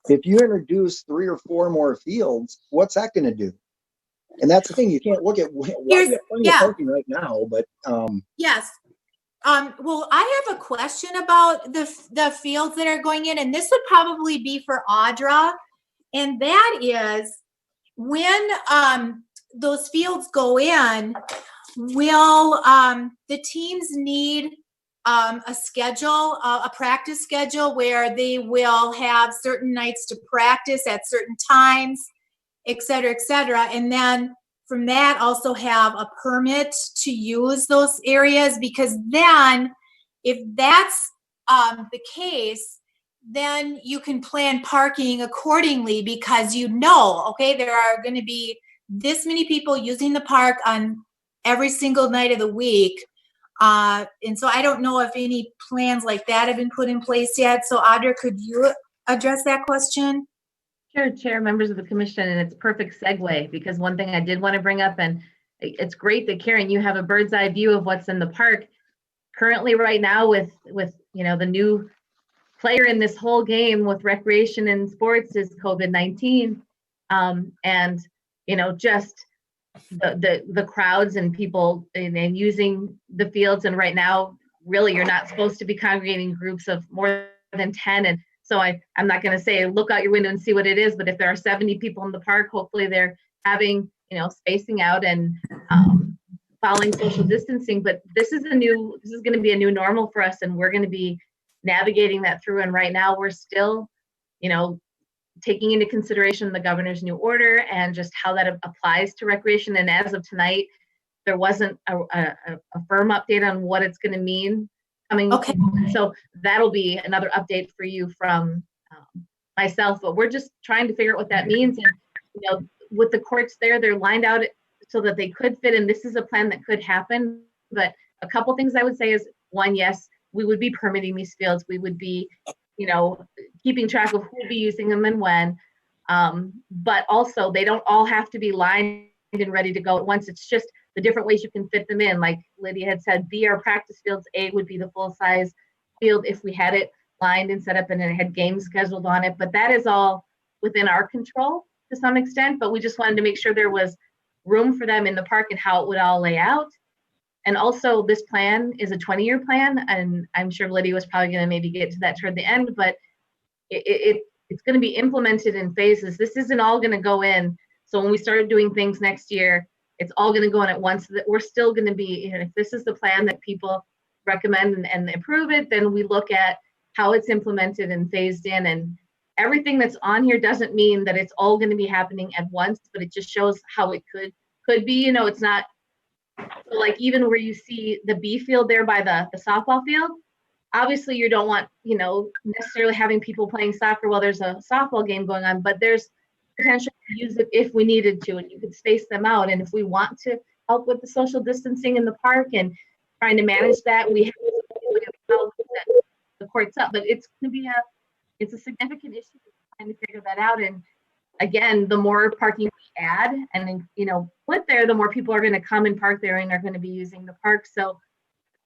If you introduce 3 or 4 more fields, what's that going to do? And that's the thing, you can't look at parking right now, but yes. Well, I have a question about the fields that are going in, and this would probably be for Audra, and that is when those fields go in, will the teams need a schedule, a practice schedule where they will have certain nights to practice at certain times, et cetera, and then from that also have a permit to use those areas, because then if that's the case, then you can plan parking accordingly, because okay, there are going to be this many people using the park on every single night of the week. And so I don't know if any plans like that have been put in place yet. So Audra, could you address that question? Sure, Chair, members of the commission, and it's a perfect segue, because one thing I did want to bring up, and it's great that Karen, you have a bird's eye view of what's in the park currently right now with the new player in this whole game with recreation and sports is COVID-19, and just the crowds and people and using the fields. And right now, really, you're not supposed to be congregating groups of more than 10. And so I'm not going to say look out your window and see what it is, but if there are 70 people in the park, hopefully they're having spacing out and following social distancing. But this is going to be a new normal for us, and we're going to be navigating that through. And right now we're still taking into consideration the governor's new order and just how that applies to recreation. And as of tonight, there wasn't a firm update on what it's going to mean coming. Okay. So that'll be another update for you from myself, but we're just trying to figure out what that means. And with the courts there, they're lined out so that they could fit in. This is a plan that could happen, but a couple things I would say is, one, yes, we would be permitting these fields. We would be keeping track of who will be using them and when, but also they don't all have to be lined and ready to go at once. It's just the different ways you can fit them in. Like Lydia had said, B are practice fields, A would be the full size field if we had it lined and set up and it had games scheduled on it. But that is all within our control to some extent, but we just wanted to make sure there was room for them in the park and how it would all lay out. And also, this plan is a 20-year plan, and I'm sure Lydia was probably going to maybe get to that toward the end, but it's going to be implemented in phases. This isn't all going to go in. So when we start doing things next year, it's all going to go in at once. That we're still going to be, if this is the plan that people recommend and approve it, then we look at how it's implemented and phased in. And everything that's on here doesn't mean that it's all going to be happening at once, but it just shows how it could be. It's not. So like even where you see the B field there by the softball field, obviously you don't want, necessarily having people playing soccer while there's a softball game going on, but there's potential to use it if we needed to, and you could space them out. And if we want to help with the social distancing in the park and trying to manage that, we have to set the courts up. But it's going to be it's a significant issue trying to figure that out. And again, the more parking we add and put there, the more people are going to come and park there and are going to be using the park. So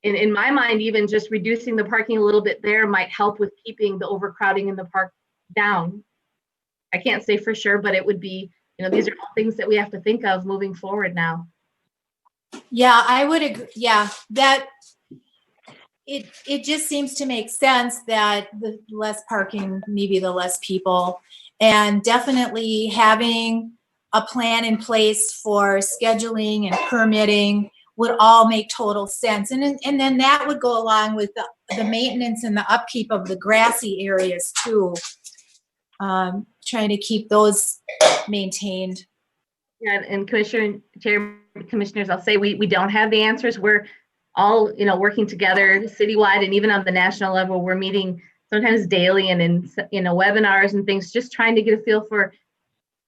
in my mind, even just reducing the parking a little bit there might help with keeping the overcrowding in the park down. I can't say for sure, but it would be, these are all things that we have to think of moving forward now. Yeah, I would agree. Yeah, that it just seems to make sense that the less parking, maybe the less people. And definitely having a plan in place for scheduling and permitting would all make total sense. And then that would go along with the maintenance and the upkeep of the grassy areas too. Trying to keep those maintained. Yeah, and commissioners, I'll say we don't have the answers. We're all, working together citywide, and even on the national level, we're meeting sometimes daily and in webinars and things, just trying to get a feel for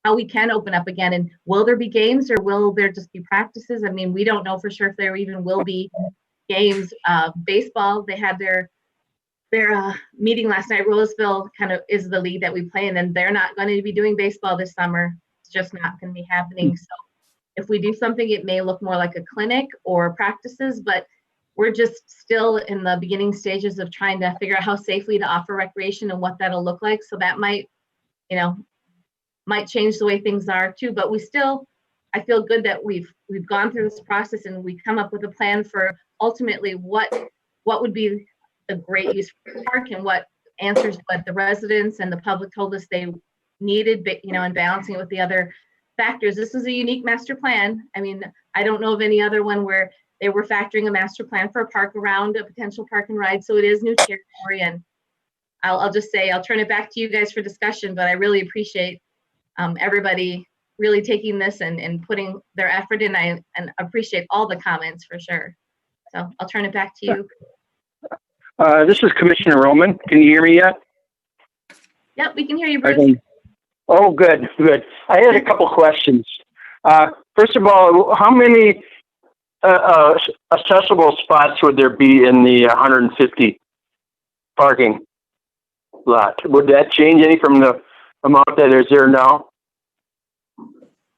how we can open up again. And will there be games, or will there just be practices? I mean, we don't know for sure if there even will be games. Baseball, they had their meeting last night. Roseville kind of is the league that we play in, and they're not going to be doing baseball this summer. It's just not going to be happening. So if we do something, it may look more like a clinic or practices, but we're just still in the beginning stages of trying to figure out how safely to offer recreation and what that'll look like. So that might change the way things are too. But I feel good that we've gone through this process and we come up with a plan for ultimately what would be a great use for the park and what answers what the residents and the public told us they needed, and balancing it with the other factors. This is a unique master plan. I mean, I don't know of any other one where they were factoring a master plan for a park around a potential park and ride. So it is new territory. And I'll just say, I'll turn it back to you guys for discussion, but I really appreciate everybody really taking this and putting their effort in. And appreciate all the comments for sure. So I'll turn it back to you. This is Commissioner Roman. Can you hear me yet? Yep, we can hear you, Bruce. Oh, good, good. I had a couple questions. First of all, how many accessible spots would there be in the 150 parking lot? Would that change any from the amount that is there now?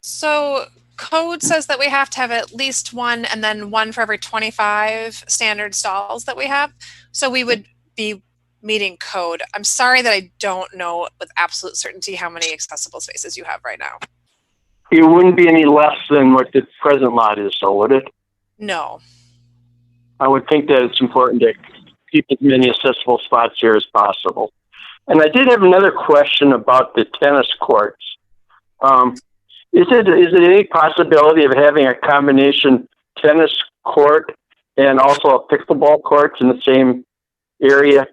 So code says that we have to have at least one and then one for every 25 standard stalls that we have. So we would be meeting code. I'm sorry that I don't know with absolute certainty how many accessible spaces you have right now. It wouldn't be any less than what the present lot is, so would it? No. I would think that it's important to keep as many accessible spots here as possible. And I did have another question about the tennis courts. Is it any possibility of having a combination tennis court and also a pickleball court in the same area?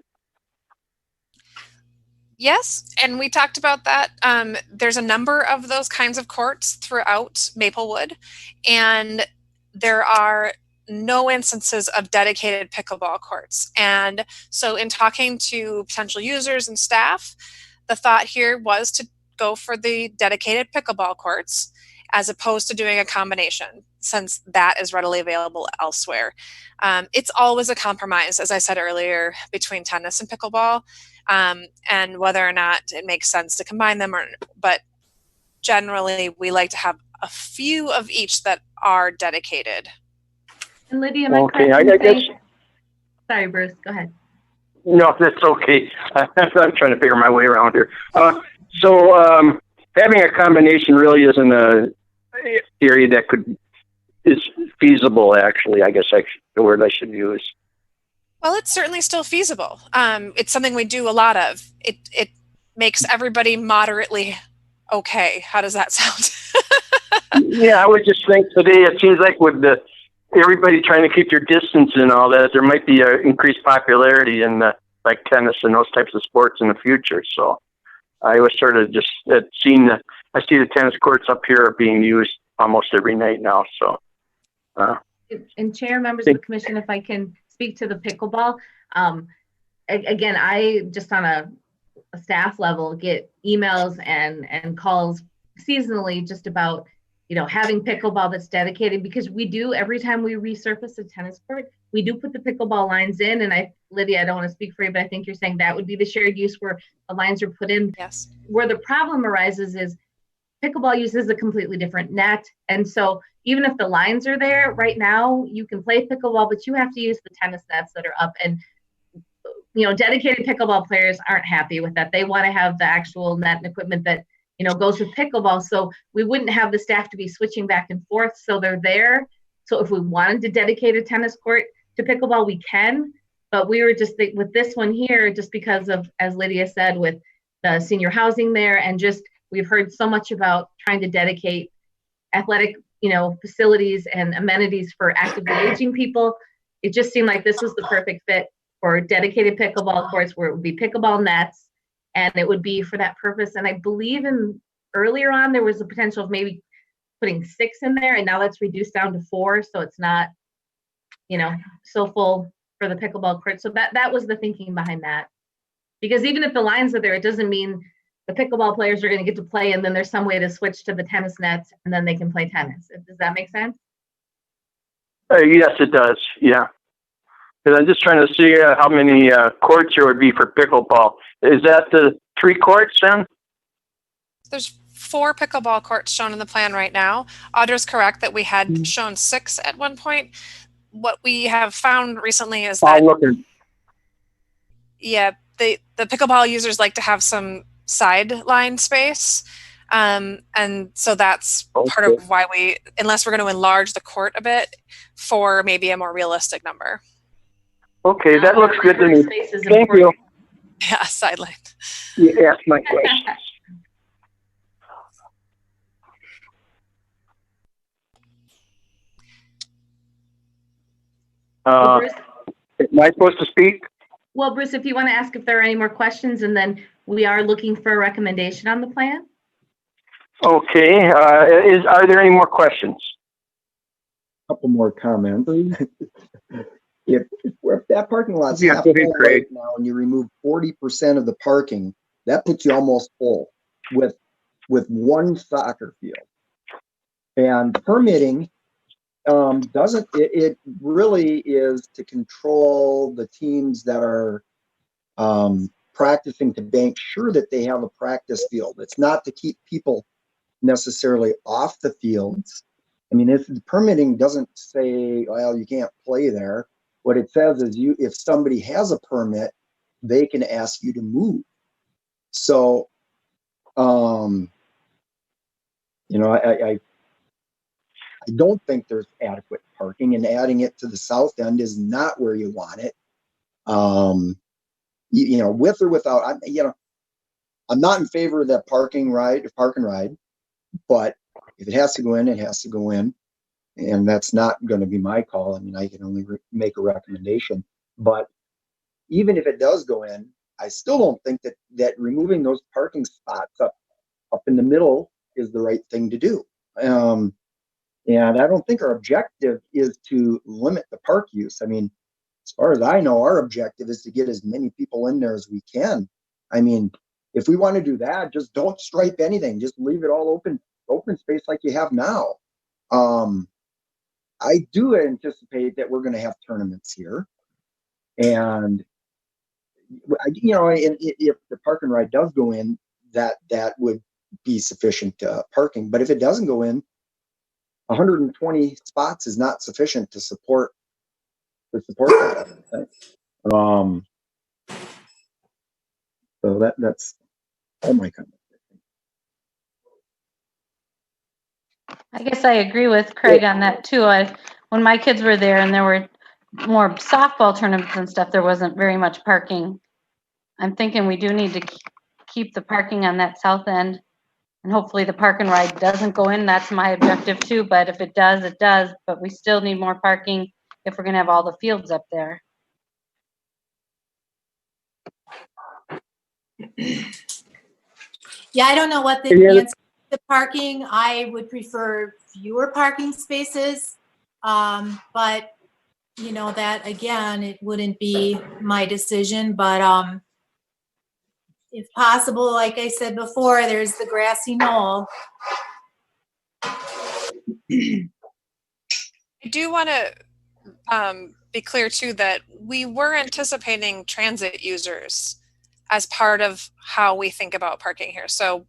Yes, and we talked about that. There's a number of those kinds of courts throughout Maplewood, and there are no instances of dedicated pickleball courts. And so in talking to potential users and staff, the thought here was to go for the dedicated pickleball courts as opposed to doing a combination, since that is readily available elsewhere. It's always a compromise, as I said earlier, between tennis and pickleball, and whether or not it makes sense to combine them. But generally, we like to have a few of each that are dedicated. And Lydia, am I Okay, correct in guess. saying- Sorry, Bruce, go ahead. No, that's okay. I'm trying to figure my way around here. So having a combination really isn't a area that is feasible, actually, I guess the word I should use. Well, it's certainly still feasible. It's something we do a lot of. It makes everybody moderately okay. How does that sound? Yeah, I would just think today it seems like with everybody trying to keep their distance and all that, there might be an increased popularity in like tennis and those types of sports in the future. So I was sort of just I see the tennis courts up here are being used almost every night now. So, And Chair, members of the commission, if I can speak to the pickleball, again, I just on a staff level get emails and calls seasonally just about having pickleball that's dedicated, because we do, every time we resurface a tennis court, we do put the pickleball lines in. And Lydia, I don't want to speak for you, but I think you're saying that would be the shared use where the lines are put in. Yes. Where the problem arises is pickleball uses a completely different net. And so even if the lines are there right now, you can play pickleball, but you have to use the tennis nets that are up. And dedicated pickleball players aren't happy with that. They want to have the actual net and equipment that goes with pickleball. So we wouldn't have the staff to be switching back and forth. So they're there. So if we wanted to dedicate a tennis court to pickleball, we can. But we were just with this one here, just because of, as Lydia said, with the senior housing there, and just we've heard so much about trying to dedicate athletic, facilities and amenities for actively aging people. It just seemed like this was the perfect fit for dedicated pickleball courts, where it would be pickleball nets. And it would be for that purpose. And I believe earlier on, there was a potential of maybe putting 6 in there, and now that's reduced down to 4. So it's not, so full for the pickleball court. So that was the thinking behind that. Because even if the lines are there, it doesn't mean the pickleball players are going to get to play, and then there's some way to switch to the tennis nets, and then they can play tennis. Does that make sense? Yes, it does. Yeah. Because I'm just trying to see how many courts there would be for pickleball. Is that the 3 courts then? There's 4 pickleball courts shown in the plan right now. Audra's correct that we had shown 6 at one point. What we have found recently is that the pickleball users like to have some sideline space. And so that's part of why unless we're going to enlarge the court a bit for maybe a more realistic number. Okay, that looks good to me. Thank you. Yeah, sideline. You asked my question. Uh, Bruce, am I supposed to speak? well, Bruce, if you want to ask if there are any more questions, and then we are looking for a recommendation on the plan. Okay, are there any more questions? Couple more comments. If that parking lot's Yeah, half go ahead, full Craig. right now and you remove 40% of the parking, that puts you almost full with one soccer field. And permitting doesn't, it really is to control the teams that are practicing, to make sure that they have a practice field. It's not to keep people necessarily off the fields. I mean, if the permitting doesn't say, well, you can't play there, what it says is if somebody has a permit, they can ask you to move. So, I don't think there's adequate parking, and adding it to the south end is not where you want it. With or without, I'm not in favor of that park and ride, but if it has to go in, it has to go in. And that's not going to be my call. I mean, I can only make a recommendation. But even if it does go in, I still don't think that removing those parking spots up in the middle is the right thing to do. And I don't think our objective is to limit the park use. I mean, as far as I know, our objective is to get as many people in there as we can. I mean, if we want to do that, just don't stripe anything. Just leave it all open space like you have now. I do anticipate that we're going to have tournaments here, and if the park and ride does go in, that would be sufficient parking. But if it doesn't go in, 120 spots is not sufficient to support that. So that's all my comments. I guess I agree with Craig on that too. When my kids were there and there were more softball tournaments and stuff, there wasn't very much parking. I'm thinking we do need to keep the parking on that south end, and hopefully the park and ride doesn't go in. That's my objective too, but if it does, it does. But we still need more parking if we're gonna have all the fields up there. Yeah, I don't know what the answer to the parking. I would prefer fewer parking spaces. But that again, it wouldn't be my decision, but if possible, like I said before, there's the grassy knoll. I do want to be clear too that we were anticipating transit users as part of how we think about parking here. So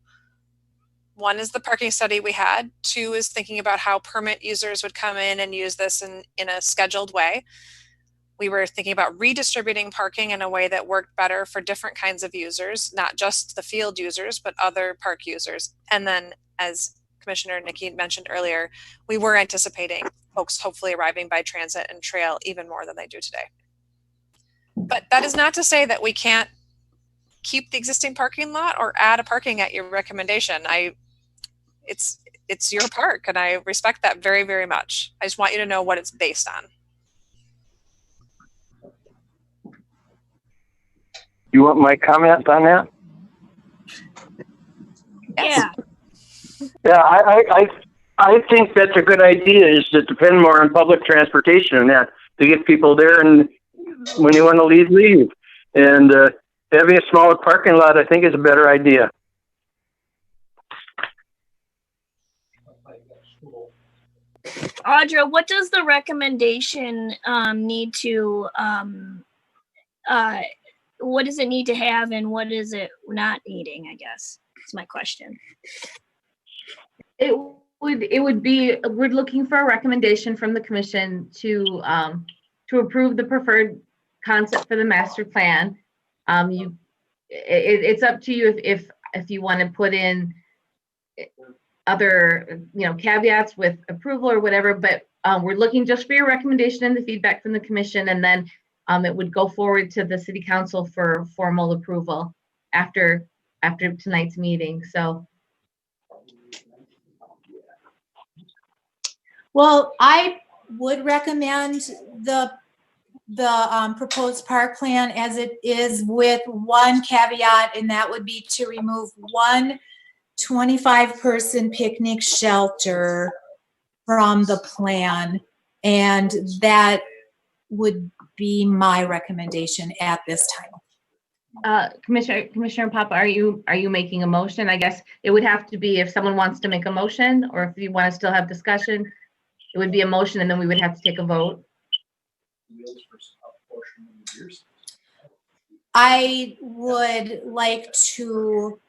one is the parking study we had. Two is thinking about how permit users would come in and use this in a scheduled way. We were thinking about redistributing parking in a way that worked better for different kinds of users, not just the field users, but other park users. And then, as Commissioner Nikki mentioned earlier, we were anticipating folks hopefully arriving by transit and trail even more than they do today. But that is not to say that we can't keep the existing parking lot or add a parking at your recommendation. It's your park, and I respect that very, very much. I just want you to know what it's based on. You want my comment on that? Yeah. Yeah, I think that's a good idea, is to depend more on public transportation and that, to get people there, and when you want to leave. And having a smaller parking lot, I think, is a better idea. Audra, what does the recommendation need to what does it need to have, and what is it not needing, I guess is my question. It would be, we're looking for a recommendation from the commission to approve the preferred concept for the master plan. It's up to you if you want to put in other caveats with approval or whatever, but we're looking just for your recommendation and the feedback from the commission, and then it would go forward to the city council for formal approval after tonight's meeting. So Well, I would recommend the the proposed park plan as it is, with one caveat, and that would be to remove one 25-person picnic shelter from the plan. And that would be my recommendation at this time. Commissioner Papa, are you making a motion? I guess it would have to be if someone wants to make a motion, or if you want to still have discussion, it would be a motion and then we would have to take a vote. I would like to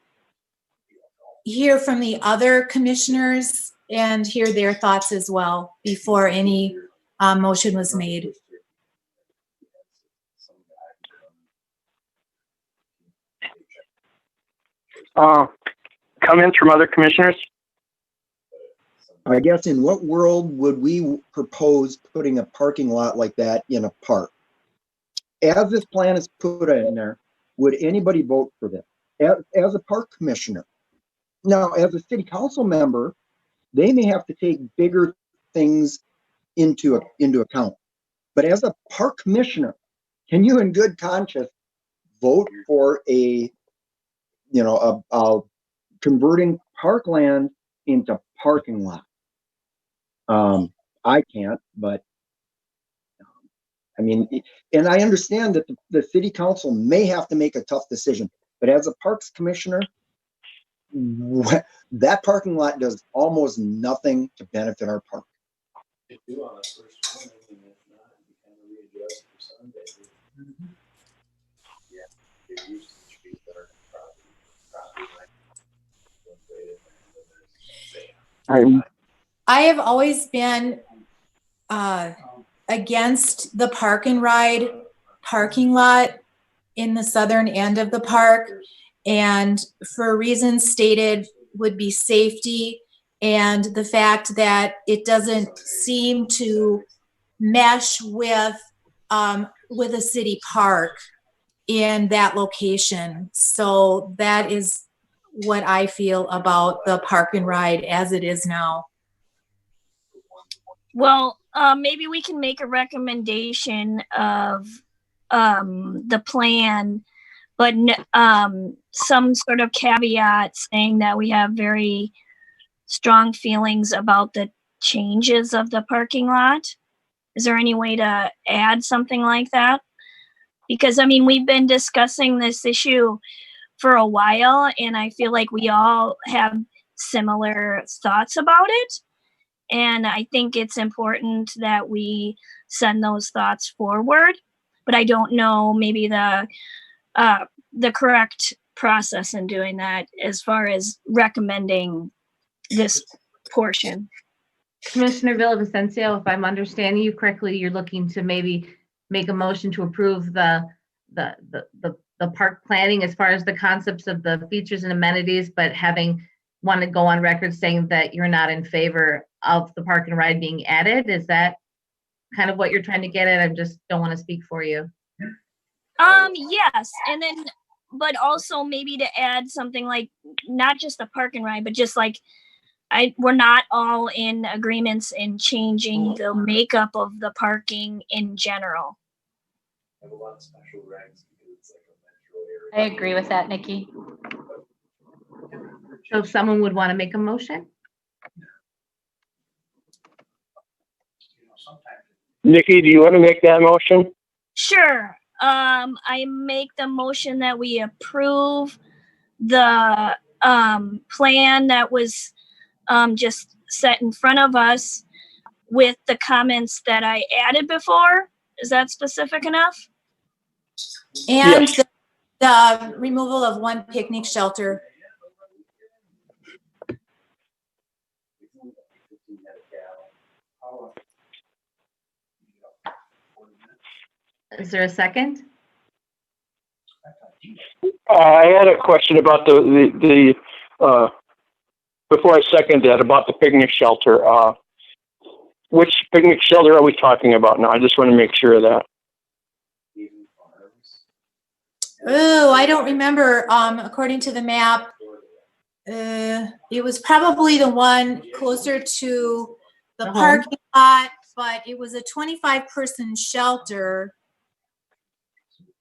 hear from the other commissioners and hear their thoughts as well before any motion was made. Comments from other commissioners? I guess in what world would we propose putting a parking lot like that in a park? As this plan is put in there, would anybody vote for this? As a park commissioner. Now, as a city council member, they may have to take bigger things into account. But as a park commissioner, can you in good conscience vote for a converting parkland into parking lot? I can't, but I mean, and I understand that the city council may have to make a tough decision, but as a parks commissioner, that parking lot does almost nothing to benefit our park. I have always been against the park and ride parking lot in the southern end of the park, and for reasons stated would be safety and the fact that it doesn't seem to mesh with a city park in that location. So that is what I feel about the park and ride as it is now. Well, maybe we can make a recommendation of the plan, but some sort of caveat saying that we have very strong feelings about the changes of the parking lot. Is there any way to add something like that? Because, I mean, we've been discussing this issue for a while, and I feel like we all have similar thoughts about it. And I think it's important that we send those thoughts forward, but I don't know maybe the correct process in doing that as far as recommending this portion. Commissioner Villavicencio, if I'm understanding you correctly, you're looking to maybe make a motion to approve the park planning as far as the concepts of the features and amenities, but want to go on record saying that you're not in favor of the park and ride being added. Is that kind of what you're trying to get at? I just don't want to speak for you. Yes, and then, but also maybe to add something like not just the park and ride, but just like we're not all in agreements in changing the makeup of the parking in general. I agree with that, Nikki. So if someone would want to make a motion? Nikki, do you want to make that motion? Sure. I make the motion that we approve the plan that was just set in front of us with the comments that I added before. Is that specific enough? And Yes. the removal of one picnic shelter. Is there a second? I had a question about the before I second that, about the picnic shelter. Which picnic shelter are we talking about now? I just want to make sure of that. Oh, I don't remember. According to the map, it was probably the one closer to the parking lot, but it was a 25-person shelter.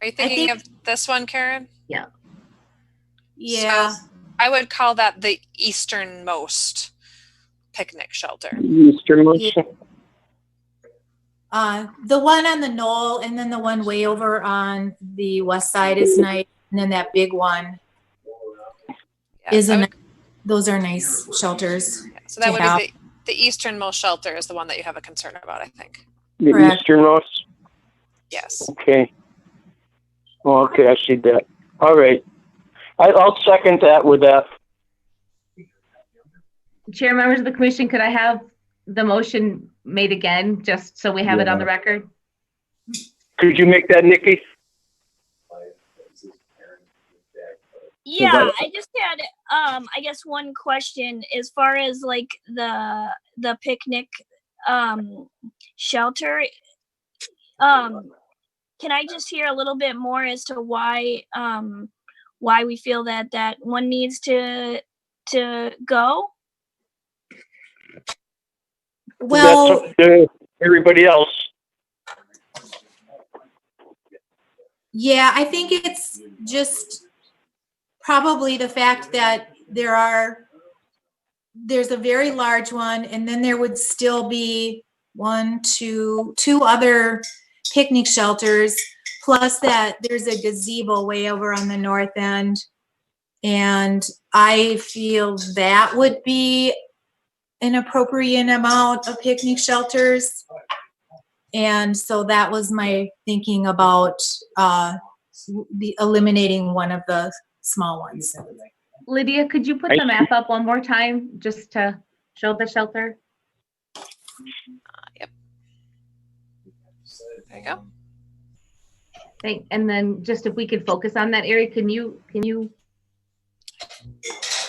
Are you thinking think- of this one, Karen? Yeah. Yeah. So I would call that the easternmost picnic shelter. Easternmost. The one on the knoll and then the one way over on the west side is nice. And then that big one Yeah, those are nice shelters. so that to would have. be the easternmost shelter is the one that you have a concern about, I think. The Correct. easternmost. Yes. Okay. Well, okay, I see that. All right. I'll second that with that. Chair, members of the commission, could I have the motion made again, just so we have it on the record? Could you make that, Nikki? Yeah, I just had I guess one question as far as like the picnic shelter. Can I just hear a little bit more as to why we feel that one needs to go? Well, That's up to everybody else. yeah, I think it's just probably the fact that there's a very large one, and then there would still be two other picnic shelters, plus that there's a gazebo way over on the north end. And I feel that would be an appropriate amount of picnic shelters. And so that was my thinking about the eliminating one of the small ones. Lydia, could you put the map up one more time just to show the shelter? Yep. There you go. And then just if we could focus on that area, can you?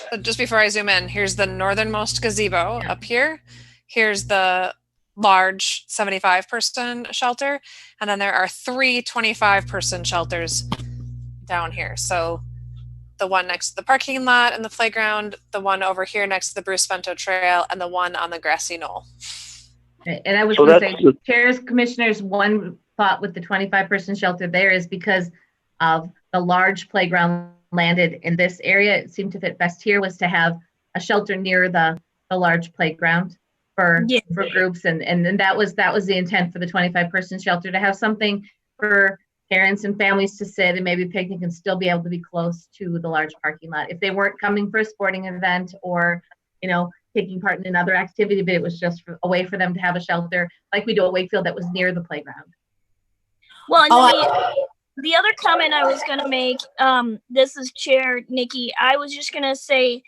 So just before I zoom in, here's the northernmost gazebo up here. Here's the large 75-person shelter. And then there are 3 25-person shelters down here. So the one next to the parking lot and the playground, the one over here next to the Bruce Bento Trail, and the one on the grassy knoll. And I was going to say, chairs, commissioners, one thought with the 25-person shelter there is because of the large playground landed in this area. It seemed to fit best here was to have a shelter near the large playground for groups, and that was the intent for the 25-person shelter, to have something for parents and families to sit and maybe picnic and still be able to be close to the large parking lot if they weren't coming for a sporting event or taking part in another activity, but it was just a way for them to have a shelter like we do at Wakefield that was near the playground. Well, and the other comment I was going to make, this is Chair Nikki, I was just going to say,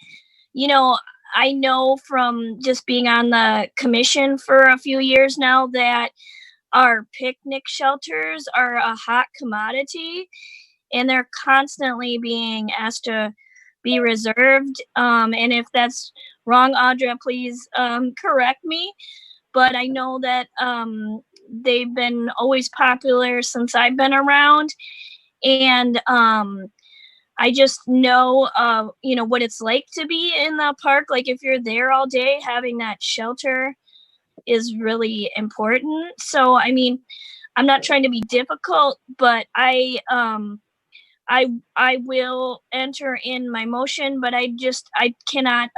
I know from just being on the commission for a few years now that our picnic shelters are a hot commodity and they're constantly being asked to be reserved. And if that's wrong, Audra, please correct me. But I know that they've been always popular since I've been around. And I just know, what it's like to be in the park. Like if you're there all day, having that shelter is really important. So, I mean, I'm not trying to be difficult, but I will enter in my motion, but I cannot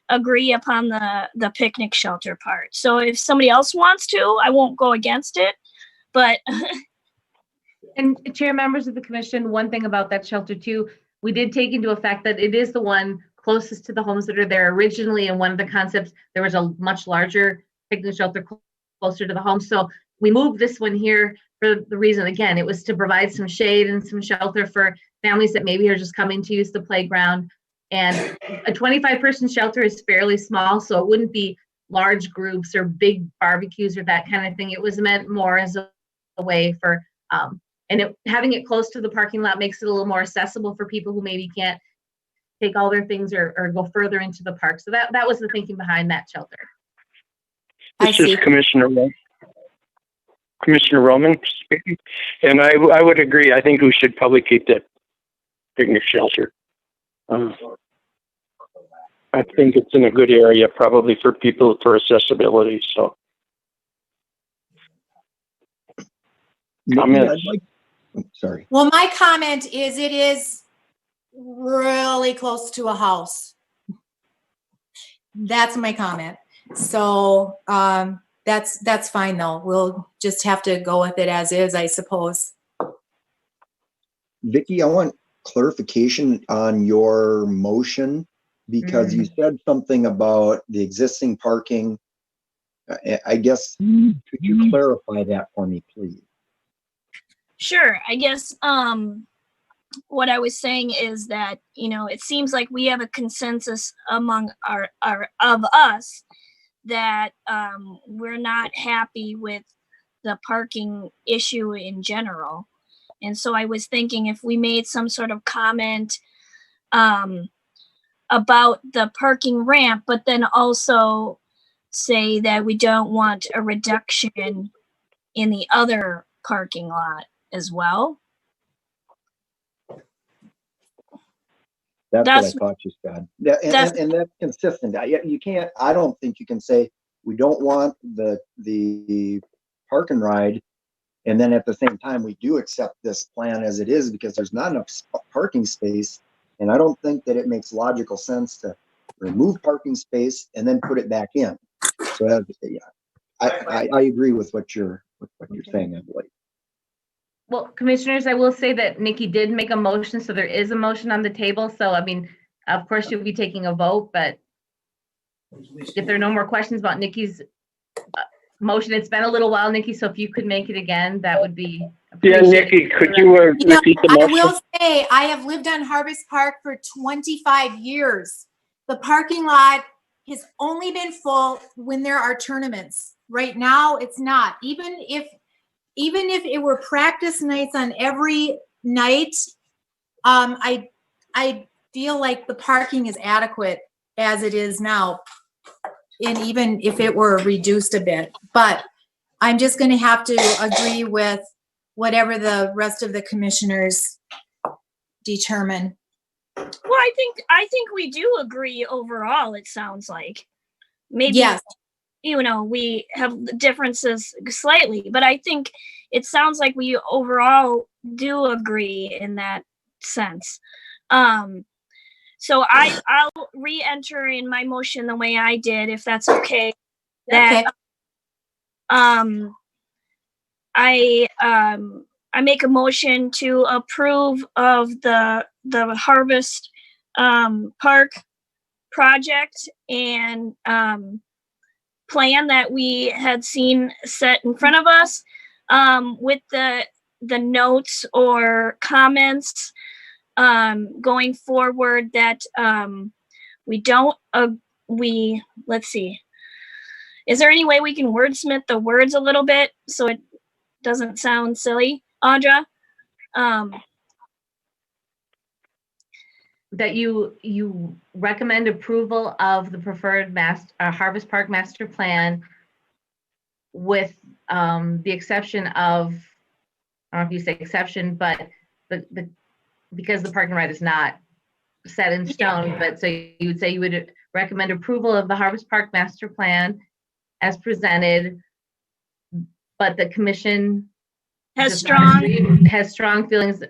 agree upon the picnic shelter part. So if somebody else wants to, I won't go against it, but. And chair, members of the commission, one thing about that shelter too, we did take into effect that it is the one closest to the homes that are there originally. And one of the concepts, there was a much larger picnic shelter closer to the home. So we moved this one here for the reason, again, it was to provide some shade and some shelter for families that maybe are just coming to use the playground. And a 25-person shelter is fairly small, so it wouldn't be large groups or big barbecues or that kind of thing. It was meant more as a way for, having it close to the parking lot makes it a little more accessible for people who maybe can't take all their things or go further into the park. So that was the thinking behind that shelter. This is Commissioner Roman speaking, and I would agree. I think we should probably keep that picnic shelter. I think it's in a good area, probably for people for accessibility. So, Nikki, Sorry. Well, my comment is it is really close to a house. That's my comment. So that's fine though. We'll just have to go with it as is, I suppose. Vicky, I want clarification on your motion because you said something about the existing parking. I guess, could you clarify that for me, please? Sure. I guess what I was saying is that, you know, it seems like we have a consensus among our of us that we're not happy with the parking issue in general. And so I was thinking if we made some sort of comment about the parking ramp, but then also say that we don't want a reduction in the other parking lot as well. That's what I thought you said. Yeah, and that's consistent. You can't, I don't think you can say we don't want the park and ride, and then at the same time we do accept this plan as it is because there's not enough parking space. And I don't think that it makes logical sense to remove parking space and then put it back in. So yeah, I agree with what you're saying, I believe. Well, commissioners, I will say that Nikki did make a motion, so there is a motion on the table. So, I mean, of course, you'll be taking a vote, but if there are no more questions about Nikki's motion, it's been a little while, Nikki, so if you could make it again, that would be appreciated. Yeah, Nikki, could you repeat the motion? I will say, I have lived on Harvest Park for 25 years. The parking lot has only been full when there are tournaments. Right now, it's not. Even if it were practice nights on every night, I feel like the parking is adequate as it is now. And even if it were reduced a bit, but I'm just going to have to agree with whatever the rest of the commissioners determine. Well, I think we do agree overall. It sounds like maybe yes. You know, we have differences slightly, but I think it sounds like we overall do agree in that sense. So I'll re-enter in my motion the way I did, if that's okay. That I make a motion to approve of the Harvest Park project and plan that we had seen set in front of us, with the notes or comments going forward that let's see, is there any way we can wordsmith the words a little bit so it doesn't sound silly, Audra? That you recommend approval of the preferred Harvest Park master plan with the exception of, I don't know if you say exception, but because the park and ride is not set in stone, but so you would say you would recommend approval of the Harvest Park master plan as presented, but the commission has strong feelings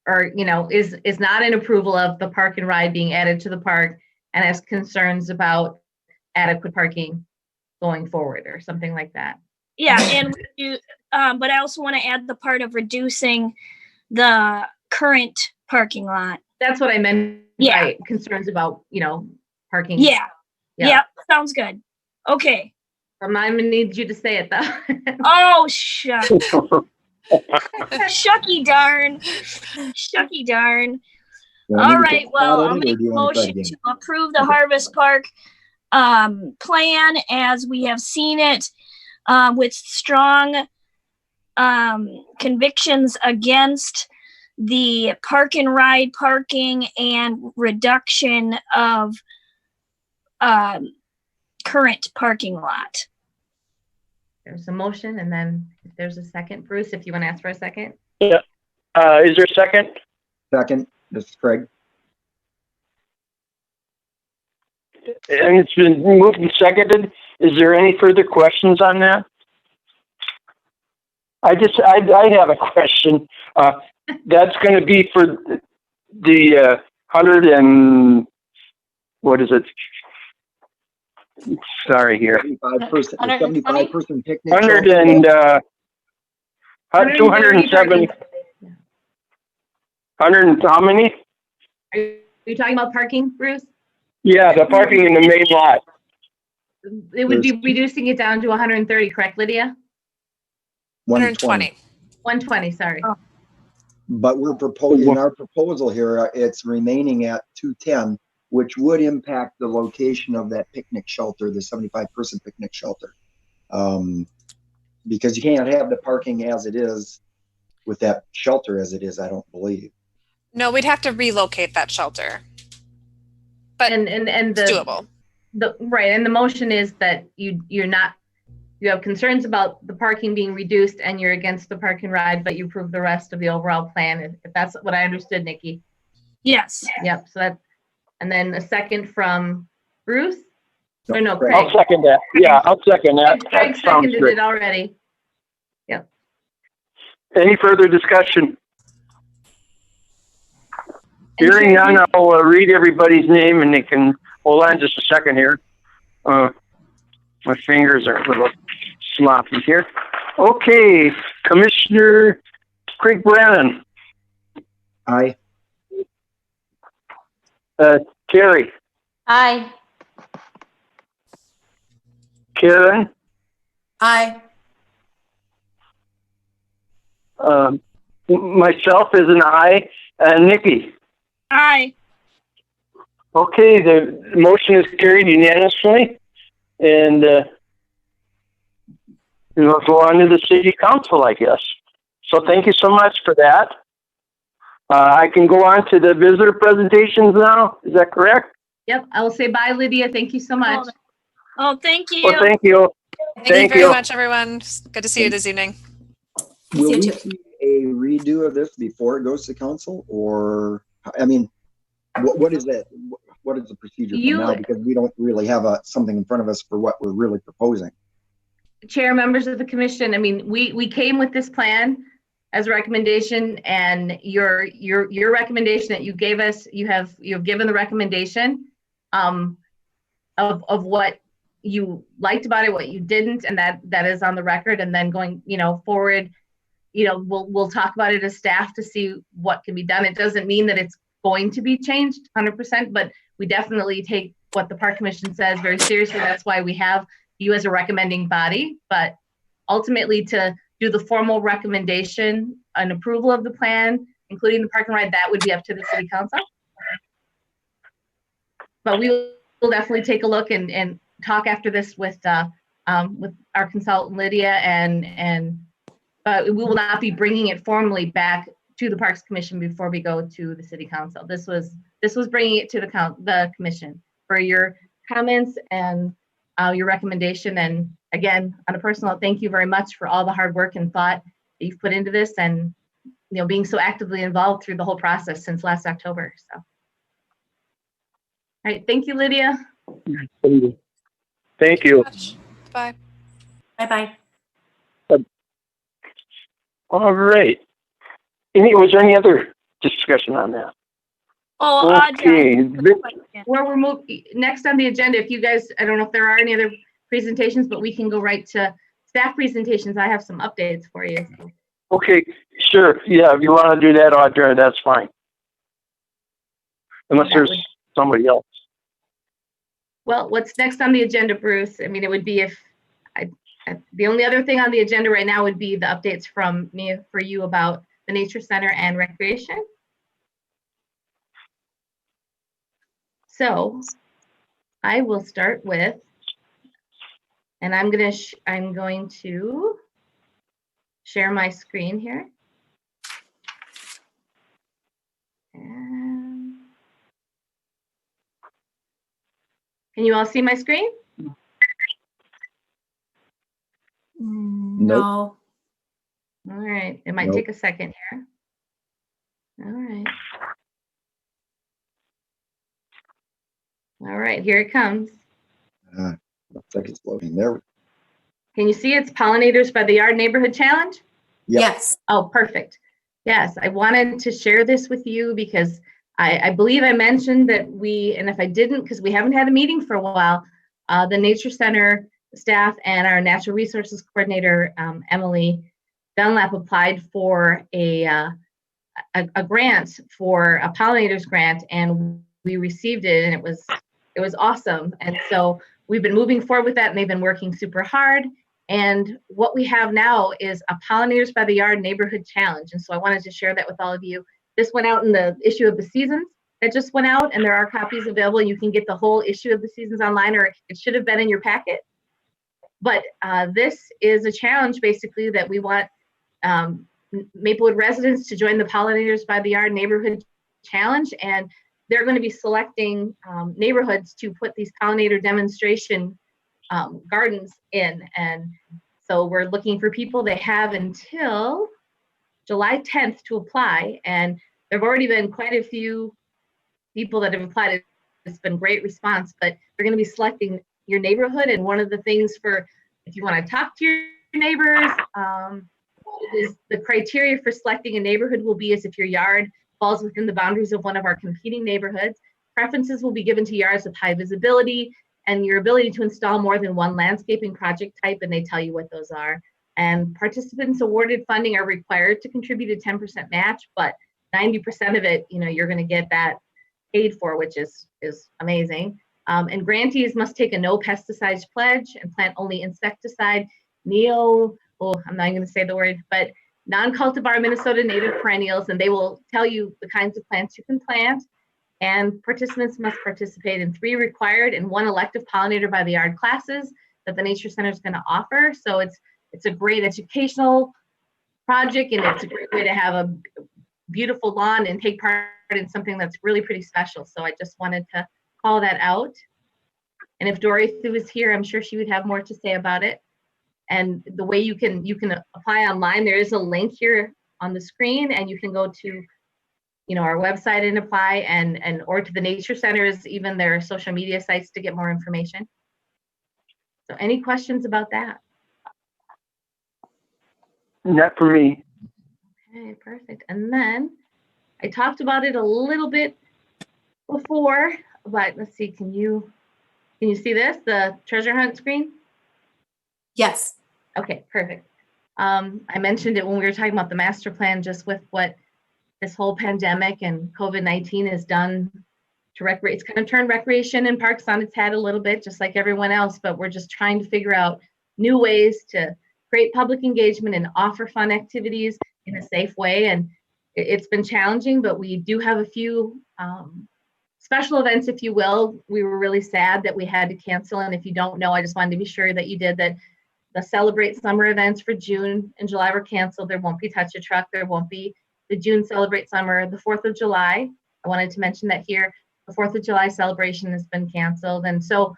or, you know, is not in approval of the park and ride being added to the park and has concerns about adequate parking going forward or something like that. Yeah, and but I also want to add the part of reducing the current parking lot. That's what I meant by concerns about, you know, parking. Yeah, sounds good. Okay. I'm gonna need you to say it though. Oh, shucks. Shucky darn. All right, well, I'll make a motion to approve the Harvest Park plan as we have seen it, with strong convictions against the park and ride parking and reduction of current parking lot. There's a motion, and then if there's a second, Bruce, if you want to ask for a second. Yeah. Is there a second? Second, this is Craig. And it's been moved and seconded. Is there any further questions on that? I have a question. That's going to be for the 100 and, what is it? Sorry here. 75%, 120? 75% picnic. 100 shelter. and, 130 270, parking. 100 and how many? Are you talking about parking, Bruce? Yeah, the parking in the main lot. It would be reducing it down to 130, correct, Lydia? 120. 120, sorry. Oh. But we're proposing, in our proposal here, it's remaining at 210, which would impact the location of that picnic shelter, the 75-person picnic shelter. Because you can't have the parking as it is with that shelter as it is, I don't believe. No, we'd have to relocate that shelter. But And it's doable. Right, and the motion is that you have concerns about the parking being reduced and you're against the park and ride, but you approve the rest of the overall plan, if that's what I understood, Nikki. Yes. Yep, so that, and then a second from Bruce? Or no, I'll Craig. I'll second that. Yeah, I'll second that. Craig That sounds seconded good. it already. Yep. Any further discussion? And Hearing Sherry, none, I'll read everybody's name and they can, hold on just a second here. My fingers are a little sloppy here. Okay, Commissioner Craig Brannon, Aye. Terry, Aye. Karen, Aye. myself is an aye, and Nikki. Aye. Okay, the motion is carried unanimously, and we'll go on to the city council, I guess. So thank you so much for that. I can go on to the visitor presentations now. Is that correct? Yep, I will say bye, Lydia. Thank you so much. Oh, thank you. Well, thank you. Thank you very much, everyone. Good to see you this evening. Will you we too. see a redo of this before it goes to council, or, I mean, what is that? What is the procedure from now? Because we don't really have something in front of us for what we're really proposing. Chair, members of the commission, I mean, we came with this plan as a recommendation, and your recommendation that you gave us, you've given the recommendation of what you liked about it, what you didn't, and that is on the record. And then going, forward, we'll talk about it as staff to see what can be done. It doesn't mean that it's going to be changed 100%, but we definitely take what the Park Commission says very seriously. That's why we have you as a recommending body. But ultimately, to do the formal recommendation and approval of the plan, including the park and ride, that would be up to the city council. But we will definitely take a look and talk after this with our consultant Lydia, but we will not be bringing it formally back to the Parks Commission before we go to the city council. This was bringing it to the commission for your comments and your recommendation. And again, on a personal, thank you very much for all the hard work and thought that you've put into this, and being so actively involved through the whole process since last October. So, all right, thank you, Lydia. Thank you. Bye. Bye-bye. All right. Was there any other discussion on that? Oh, Okay. Where we're moving next on the agenda, if you guys, I don't know if there are any other presentations, but we can go right to staff presentations. I have some updates for you. Okay, sure. Yeah, if you want to do that, Audra, that's fine. Unless there's somebody else. Well, what's next on the agenda, Bruce? I mean, it would be the only other thing on the agenda right now would be the updates from me for you about the Nature Center and recreation. So I will start with, and I'm going to share my screen here. And can you all see my screen? No. All right, it might take a second here. All right. All right, here it comes. Looks like it's loading there. Can you see it's Pollinators by the Yard Neighborhood Challenge? Yep. Yes. Oh, perfect. Yes, I wanted to share this with you because I believe I mentioned that and if I didn't, because we haven't had a meeting for a while, the Nature Center staff and our Natural Resources Coordinator, Emily Dunlap, applied for a grant, for a pollinators grant, and we received it, and it was awesome. And so we've been moving forward with that, and they've been working super hard. And what we have now is a Pollinators by the Yard Neighborhood Challenge. And so I wanted to share that with all of you. This went out in the issue of the Seasons that just went out, and there are copies available. You can get the whole issue of the Seasons online, or it should have been in your packet. But this is a challenge basically that we want Maplewood residents to join the Pollinators by the Yard Neighborhood Challenge, and they're going to be selecting neighborhoods to put these pollinator demonstration gardens in. And so we're looking for people. They have until July 10th to apply, and there have already been quite a few people that have applied. It's been great response, but they're going to be selecting your neighborhood. And one of the things for, if you want to talk to your neighbors, is the criteria for selecting a neighborhood will be as if your yard falls within the boundaries of one of our competing neighborhoods. Preferences will be given to yards with high visibility and your ability to install more than one landscaping project type, and they tell you what those are. And participants awarded funding are required to contribute a 10% match, but 90% of it, you're going to get that paid for, which is amazing. And grantees must take a no pesticides pledge and plant only insecticide, I'm not even going to say the word, but non-cultivar Minnesota native perennials, and they will tell you the kinds of plants you can plant. And participants must participate in 3 required and 1 elective pollinator by the yard classes that the Nature Center is going to offer. So it's a great educational project, and it's a great way to have a beautiful lawn and take part in something that's really pretty special. So I just wanted to call that out. And if Dorothy was here, I'm sure she would have more to say about it. And the way you can apply online, there is a link here on the screen, and you can go to our website and apply, and or to the Nature Center's, even their social media sites, to get more information. So any questions about that? Not for me. Okay, perfect. And then I talked about it a little bit before, but let's see, can you see this, the treasure hunt screen? Yes. Okay, perfect. I mentioned it when we were talking about the master plan, just with what this whole pandemic and COVID-19 has done to recreate. It's kind of turned recreation and parks on its head a little bit, just like everyone else, but we're just trying to figure out new ways to create public engagement and offer fun activities in a safe way. And it's been challenging, but we do have a few special events, if you will. We were really sad that we had to cancel. And if you don't know, I just wanted to be sure that you did that. The Celebrate Summer events for June and July were canceled. There won't be Touch a Truck. There won't be the June Celebrate Summer. The 4th of July, I wanted to mention that here, the 4th of July celebration has been canceled. And so,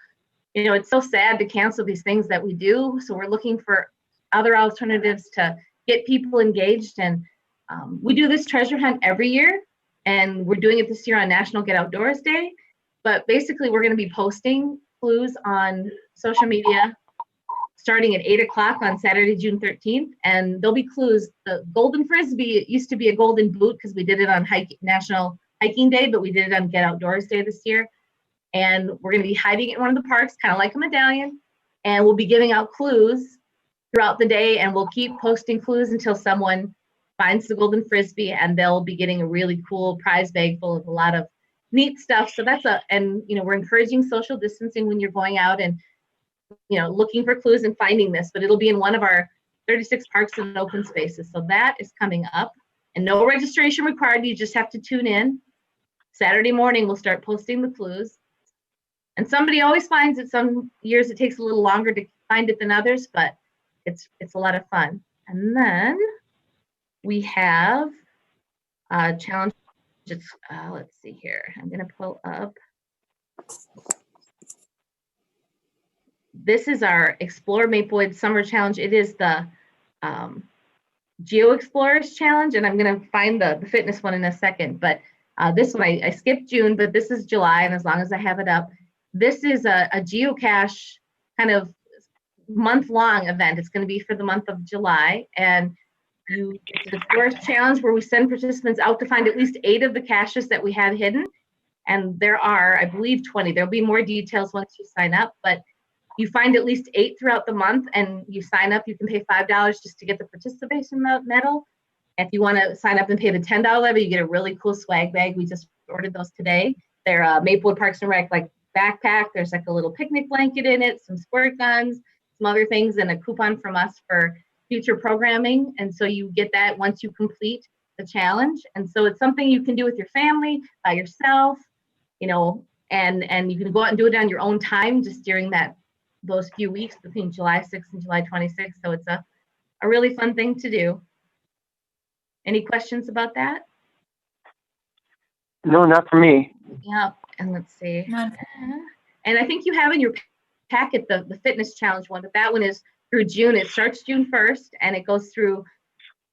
it's so sad to cancel these things that we do. So we're looking for other alternatives to get people engaged. And we do this treasure hunt every year, and we're doing it this year on National Get Outdoors Day. But basically, we're going to be posting clues on social media starting at 8 o'clock on Saturday, June 13th. And there'll be clues. The Golden Frisbee, it used to be a golden boot because we did it on National Hiking Day, but we did it on Get Outdoors Day this year. And we're going to be hiding it in one of the parks, kind of like a medallion. And we'll be giving out clues throughout the day, and we'll keep posting clues until someone finds the Golden Frisbee, and they'll be getting a really cool prize bag full of a lot of neat stuff. So we're encouraging social distancing when you're going out and looking for clues and finding this, but it'll be in one of our 36 parks and open spaces. So that is coming up, and no registration required. You just have to tune in. Saturday morning, we'll start posting the clues, and somebody always finds it. Some years it takes a little longer to find it than others, but it's a lot of fun. And then we have a challenge. Let's see here. I'm going to pull up. This is our Explore Maplewood Summer Challenge. It is the Geo Explorers Challenge, and I'm going to find the fitness one in a second. But this one, I skipped June, but this is July, and as long as I have it up, this is a geocache kind of month-long event. It's going to be for the month of July, and It's a forest challenge where we send participants out to find at least 8 of the caches that we have hidden. And there are, I believe, 20. There'll be more details once you sign up, but you find at least 8 throughout the month, and you sign up. You can pay $5 just to get the participation medal. If you want to sign up and pay the $10 level, you get a really cool swag bag. We just ordered those today. They're Maplewood Parks and Rec like backpack. There's like a little picnic blanket in it, some squirt guns, some other things, and a coupon from us for future programming. And so you get that once you complete the challenge. And so it's something you can do with your family, by yourself, you know, and you can go out and do it on your own time just during those few weeks between July 6th and July 26th. So it's a really fun thing to do. Any questions about that? No, not for me. Yeah, and let's see. None. And I think you have in your packet the fitness challenge one, but that one is through June. It starts June 1st and it goes through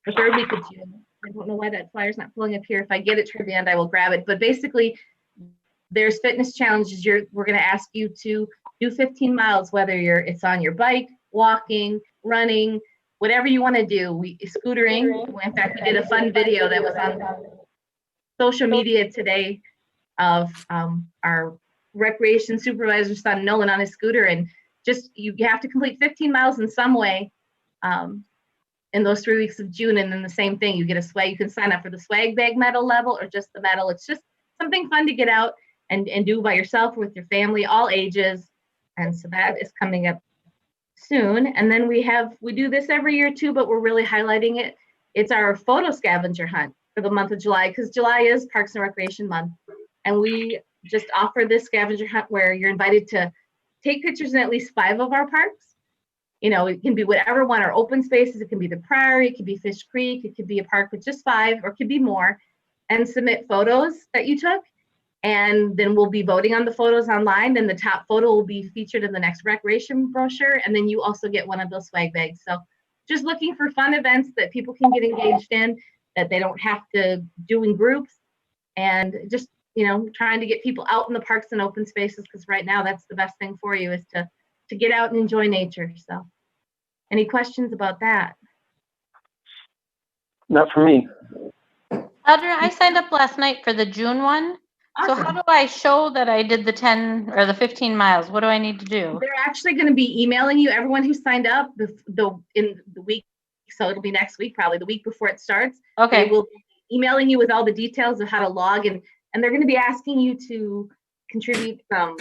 the 3rd week of June. I don't know why that flyer's not pulling up here. If I get it toward the end, I will grab it. But basically, there's fitness challenges. We're going to ask you to do 15 miles, whether it's on your bike, walking, running, whatever you want to do. Scootering. In fact, we did a fun video that was on social media today of our recreation supervisor son Nolan on his scooter, and just you have to complete 15 miles in some way in those 3 weeks of June, and then the same thing, you get a swag. You can sign up for the swag bag medal level or just the medal. It's just something fun to get out and do by yourself or with your family, all ages. And so that is coming up soon. And then we do this every year too, but we're really highlighting it. It's our photo scavenger hunt for the month of July, because July is Parks and Recreation Month. And we just offer this scavenger hunt where you're invited to take pictures in at least 5 of our parks. You know, it can be whatever one, our open spaces, it can be the Prairie, it could be Fish Creek, it could be a park with just 5, or it could be more, and submit photos that you took. And then we'll be voting on the photos online, and the top photo will be featured in the next recreation brochure. And then you also get one of those swag bags. So just looking for fun events that people can get engaged in, that they don't have to do in groups, and just, you know, trying to get people out in the parks and open spaces, because right now that's the best thing for you, is to get out and enjoy nature. So any questions about that? Not for me. Audra, I signed up last night for the June one. So Awesome. how do I show that I did the 10 or the 15 miles? What do I need to do? They're actually going to be emailing you, everyone who signed up in the week. So it'll be next week, probably the week before it starts. Okay. They will be emailing you with all the details of how to log, and they're going to be asking you to contribute some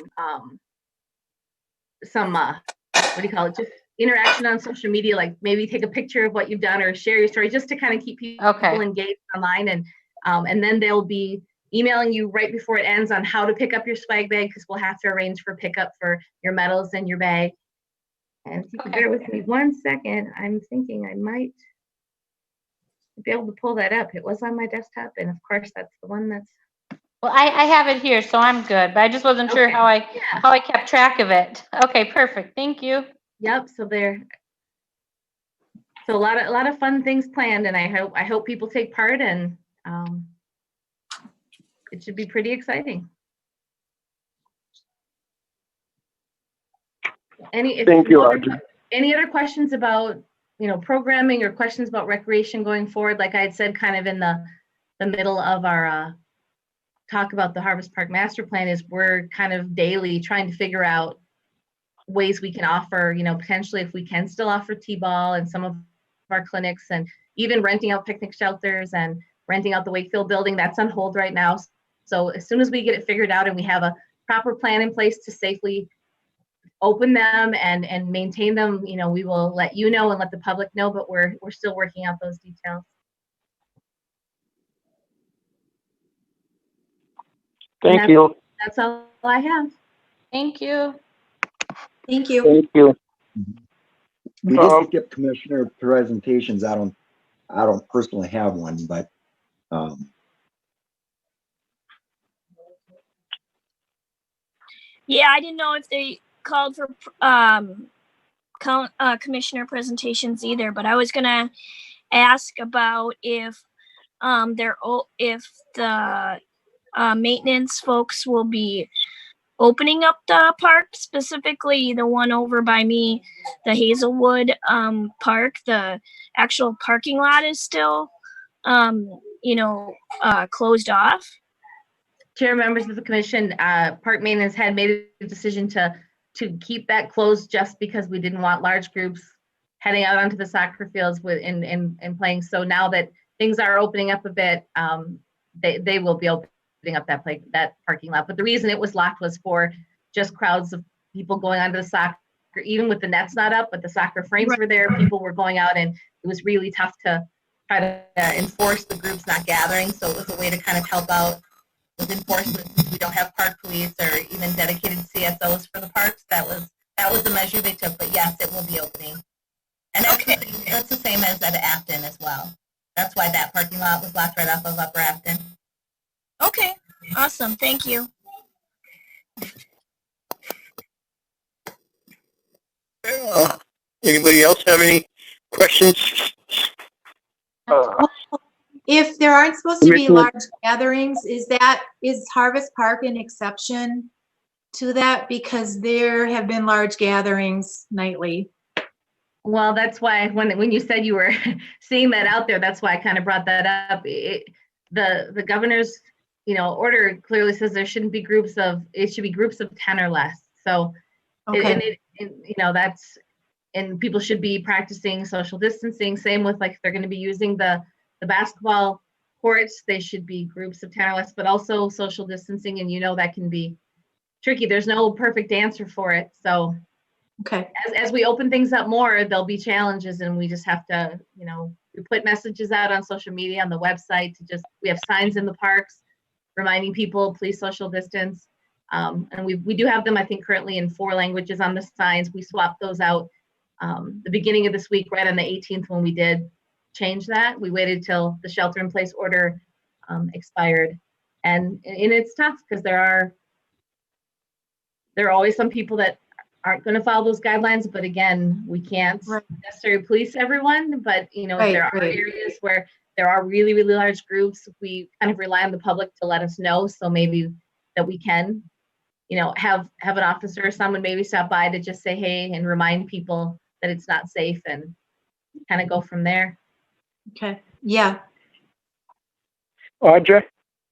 what do you call it? Just interaction on social media, like maybe take a picture of what you've done or share your story, just to kind of keep people engaged online. And then they'll be emailing you right before it ends on how to pick up your swag bag, because we'll have to arrange for pickup for your medals and your bag. And if you could bear with me 1 second, I'm thinking I might be able to pull that up. It was on my desktop, and of course that's the one that's. Well, I have it here, so I'm good, but I just wasn't sure how I kept track of it. Okay, perfect. Thank you. Yep. So a lot of fun things planned, and I hope people take part, and it should be pretty exciting. Thank you, Audrey. Any other questions about, you know, programming, or questions about recreation going forward? Like I had said, kind of in the middle of our talk about the Harvest Park Master Plan, is we're kind of daily trying to figure out ways we can offer, you know, potentially if we can still offer T-ball and some of our clinics, and even renting out picnic shelters and renting out the Wakefield building. That's on hold right now. So as soon as we get it figured out and we have a proper plan in place to safely open them and maintain them, you know, we will let you know and let the public know, but we're still working out those details. Thank you. That's all I have. Thank you. Thank you. Thank you. We did skip commissioner presentations. I don't personally have one, but Yeah, I didn't know if they called for commissioner presentations either, but I was gonna ask about if the maintenance folks will be opening up the park, specifically the one over by me, the Hazelwood Park. The actual parking lot is still, closed off. Chair, members of the commission, Park Maintenance had made a decision to keep that closed just because we didn't want large groups heading out onto the soccer fields and playing. So now that things are opening up a bit, they will be opening up that parking lot. But the reason it was locked was for just crowds of people going onto the soccer, even with the nets not up, but the soccer frames were there. People were going out, and it was really tough to try to enforce the groups not gathering. So it was a way to kind of help out with enforcement, since we don't have park police or even dedicated CSOs for the parks. That was the measure they took. But yes, it will be opening. And that's the same as at Afton as well. That's why that parking lot was locked right off of Upper Afton. Okay, awesome. Thank you. Anybody else have any questions? If there aren't supposed to be Commissioner- large gatherings, is Harvest Park an exception to that? Because there have been large gatherings nightly. Well, that's why when you said you were seeing that out there, that's why I kind of brought that up. The governor's order clearly says there shouldn't be it should be groups of 10 or less. So, Okay. and people should be practicing social distancing. Same with, like, if they're going to be using the basketball courts, they should be groups of 10 or less, but also social distancing. And that can be tricky. There's no perfect answer for it. So Okay. as we open things up more, there'll be challenges, and we just have to, we put messages out on social media, on the website, we have signs in the parks reminding people, please social distance. And we do have them, I think, currently in 4 languages on the signs. We swapped those out the beginning of this week, right on the 18th, when we did change that. We waited till the shelter-in-place order expired. And it's tough because there are always some people that aren't going to follow those guidelines, but again, we can't necessarily police everyone. But if there are areas where there are really, really large groups, we kind of rely on the public to let us know. So maybe that we can, have an officer or someone maybe stop by to just say hey and remind people that it's not safe, and kind of go from there. Okay. Yeah. Audra,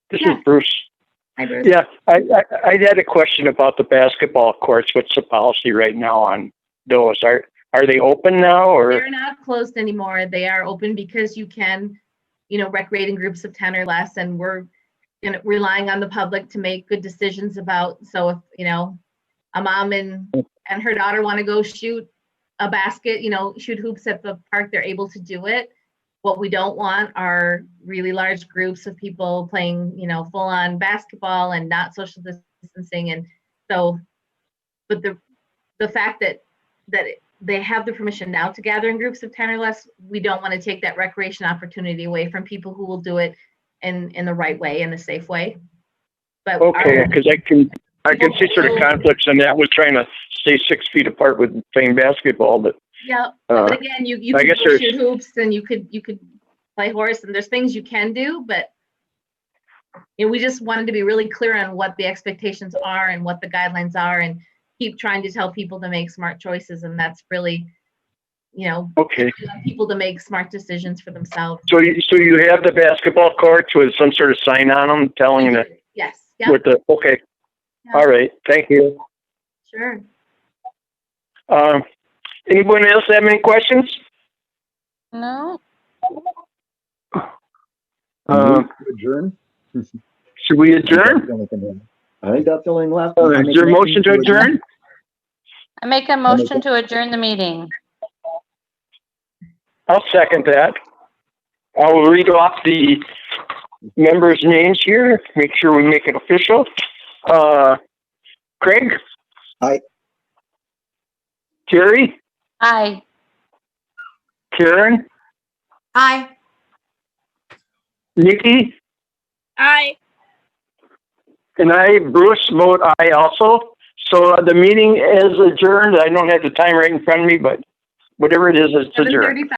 this is Bruce. Hi, Bruce. Yeah, I had a question about the basketball courts. What's the policy right now on those? Are they open now, or? They're not closed anymore. They are open because you can, recreate in groups of 10 or less, and we're relying on the public to make good decisions about. So if a mom and her daughter want to go shoot a basket, shoot hoops at the park, they're able to do it. What we don't want are really large groups of people playing, full-on basketball and not social distancing. And so, but the fact that they have the permission now to gather in groups of 10 or less, we don't want to take that recreation opportunity away from people who will do it in the right way, in the safe way. But okay, because I can see sort of conflicts in that with trying to stay 6 feet apart with playing basketball, but. Yeah, but again, you could go shoot hoops, and you could play horse, and there's things you can do, but we just wanted to be really clear on what the expectations are and what the guidelines are, and keep trying to tell people to make smart choices, and that's really, okay, people to make smart decisions for themselves. So you have the basketball courts with some sort of sign on them telling that. Yes. Yeah. Okay. Yeah. All right. Thank you. Sure. Anyone else have any questions? No. Adjourn? Should we adjourn? I think that's the only left. Is there a motion to adjourn? I make a motion to adjourn the meeting. I'll second that. I will read off the members' names here, make sure we make it official. Craig? Aye. Terry? Aye. Karen? Aye. Nikki? Aye. And I, Bruce, vote aye also. So the meeting is adjourned. I don't have the time right in front of me, but whatever it is, it's adjourned.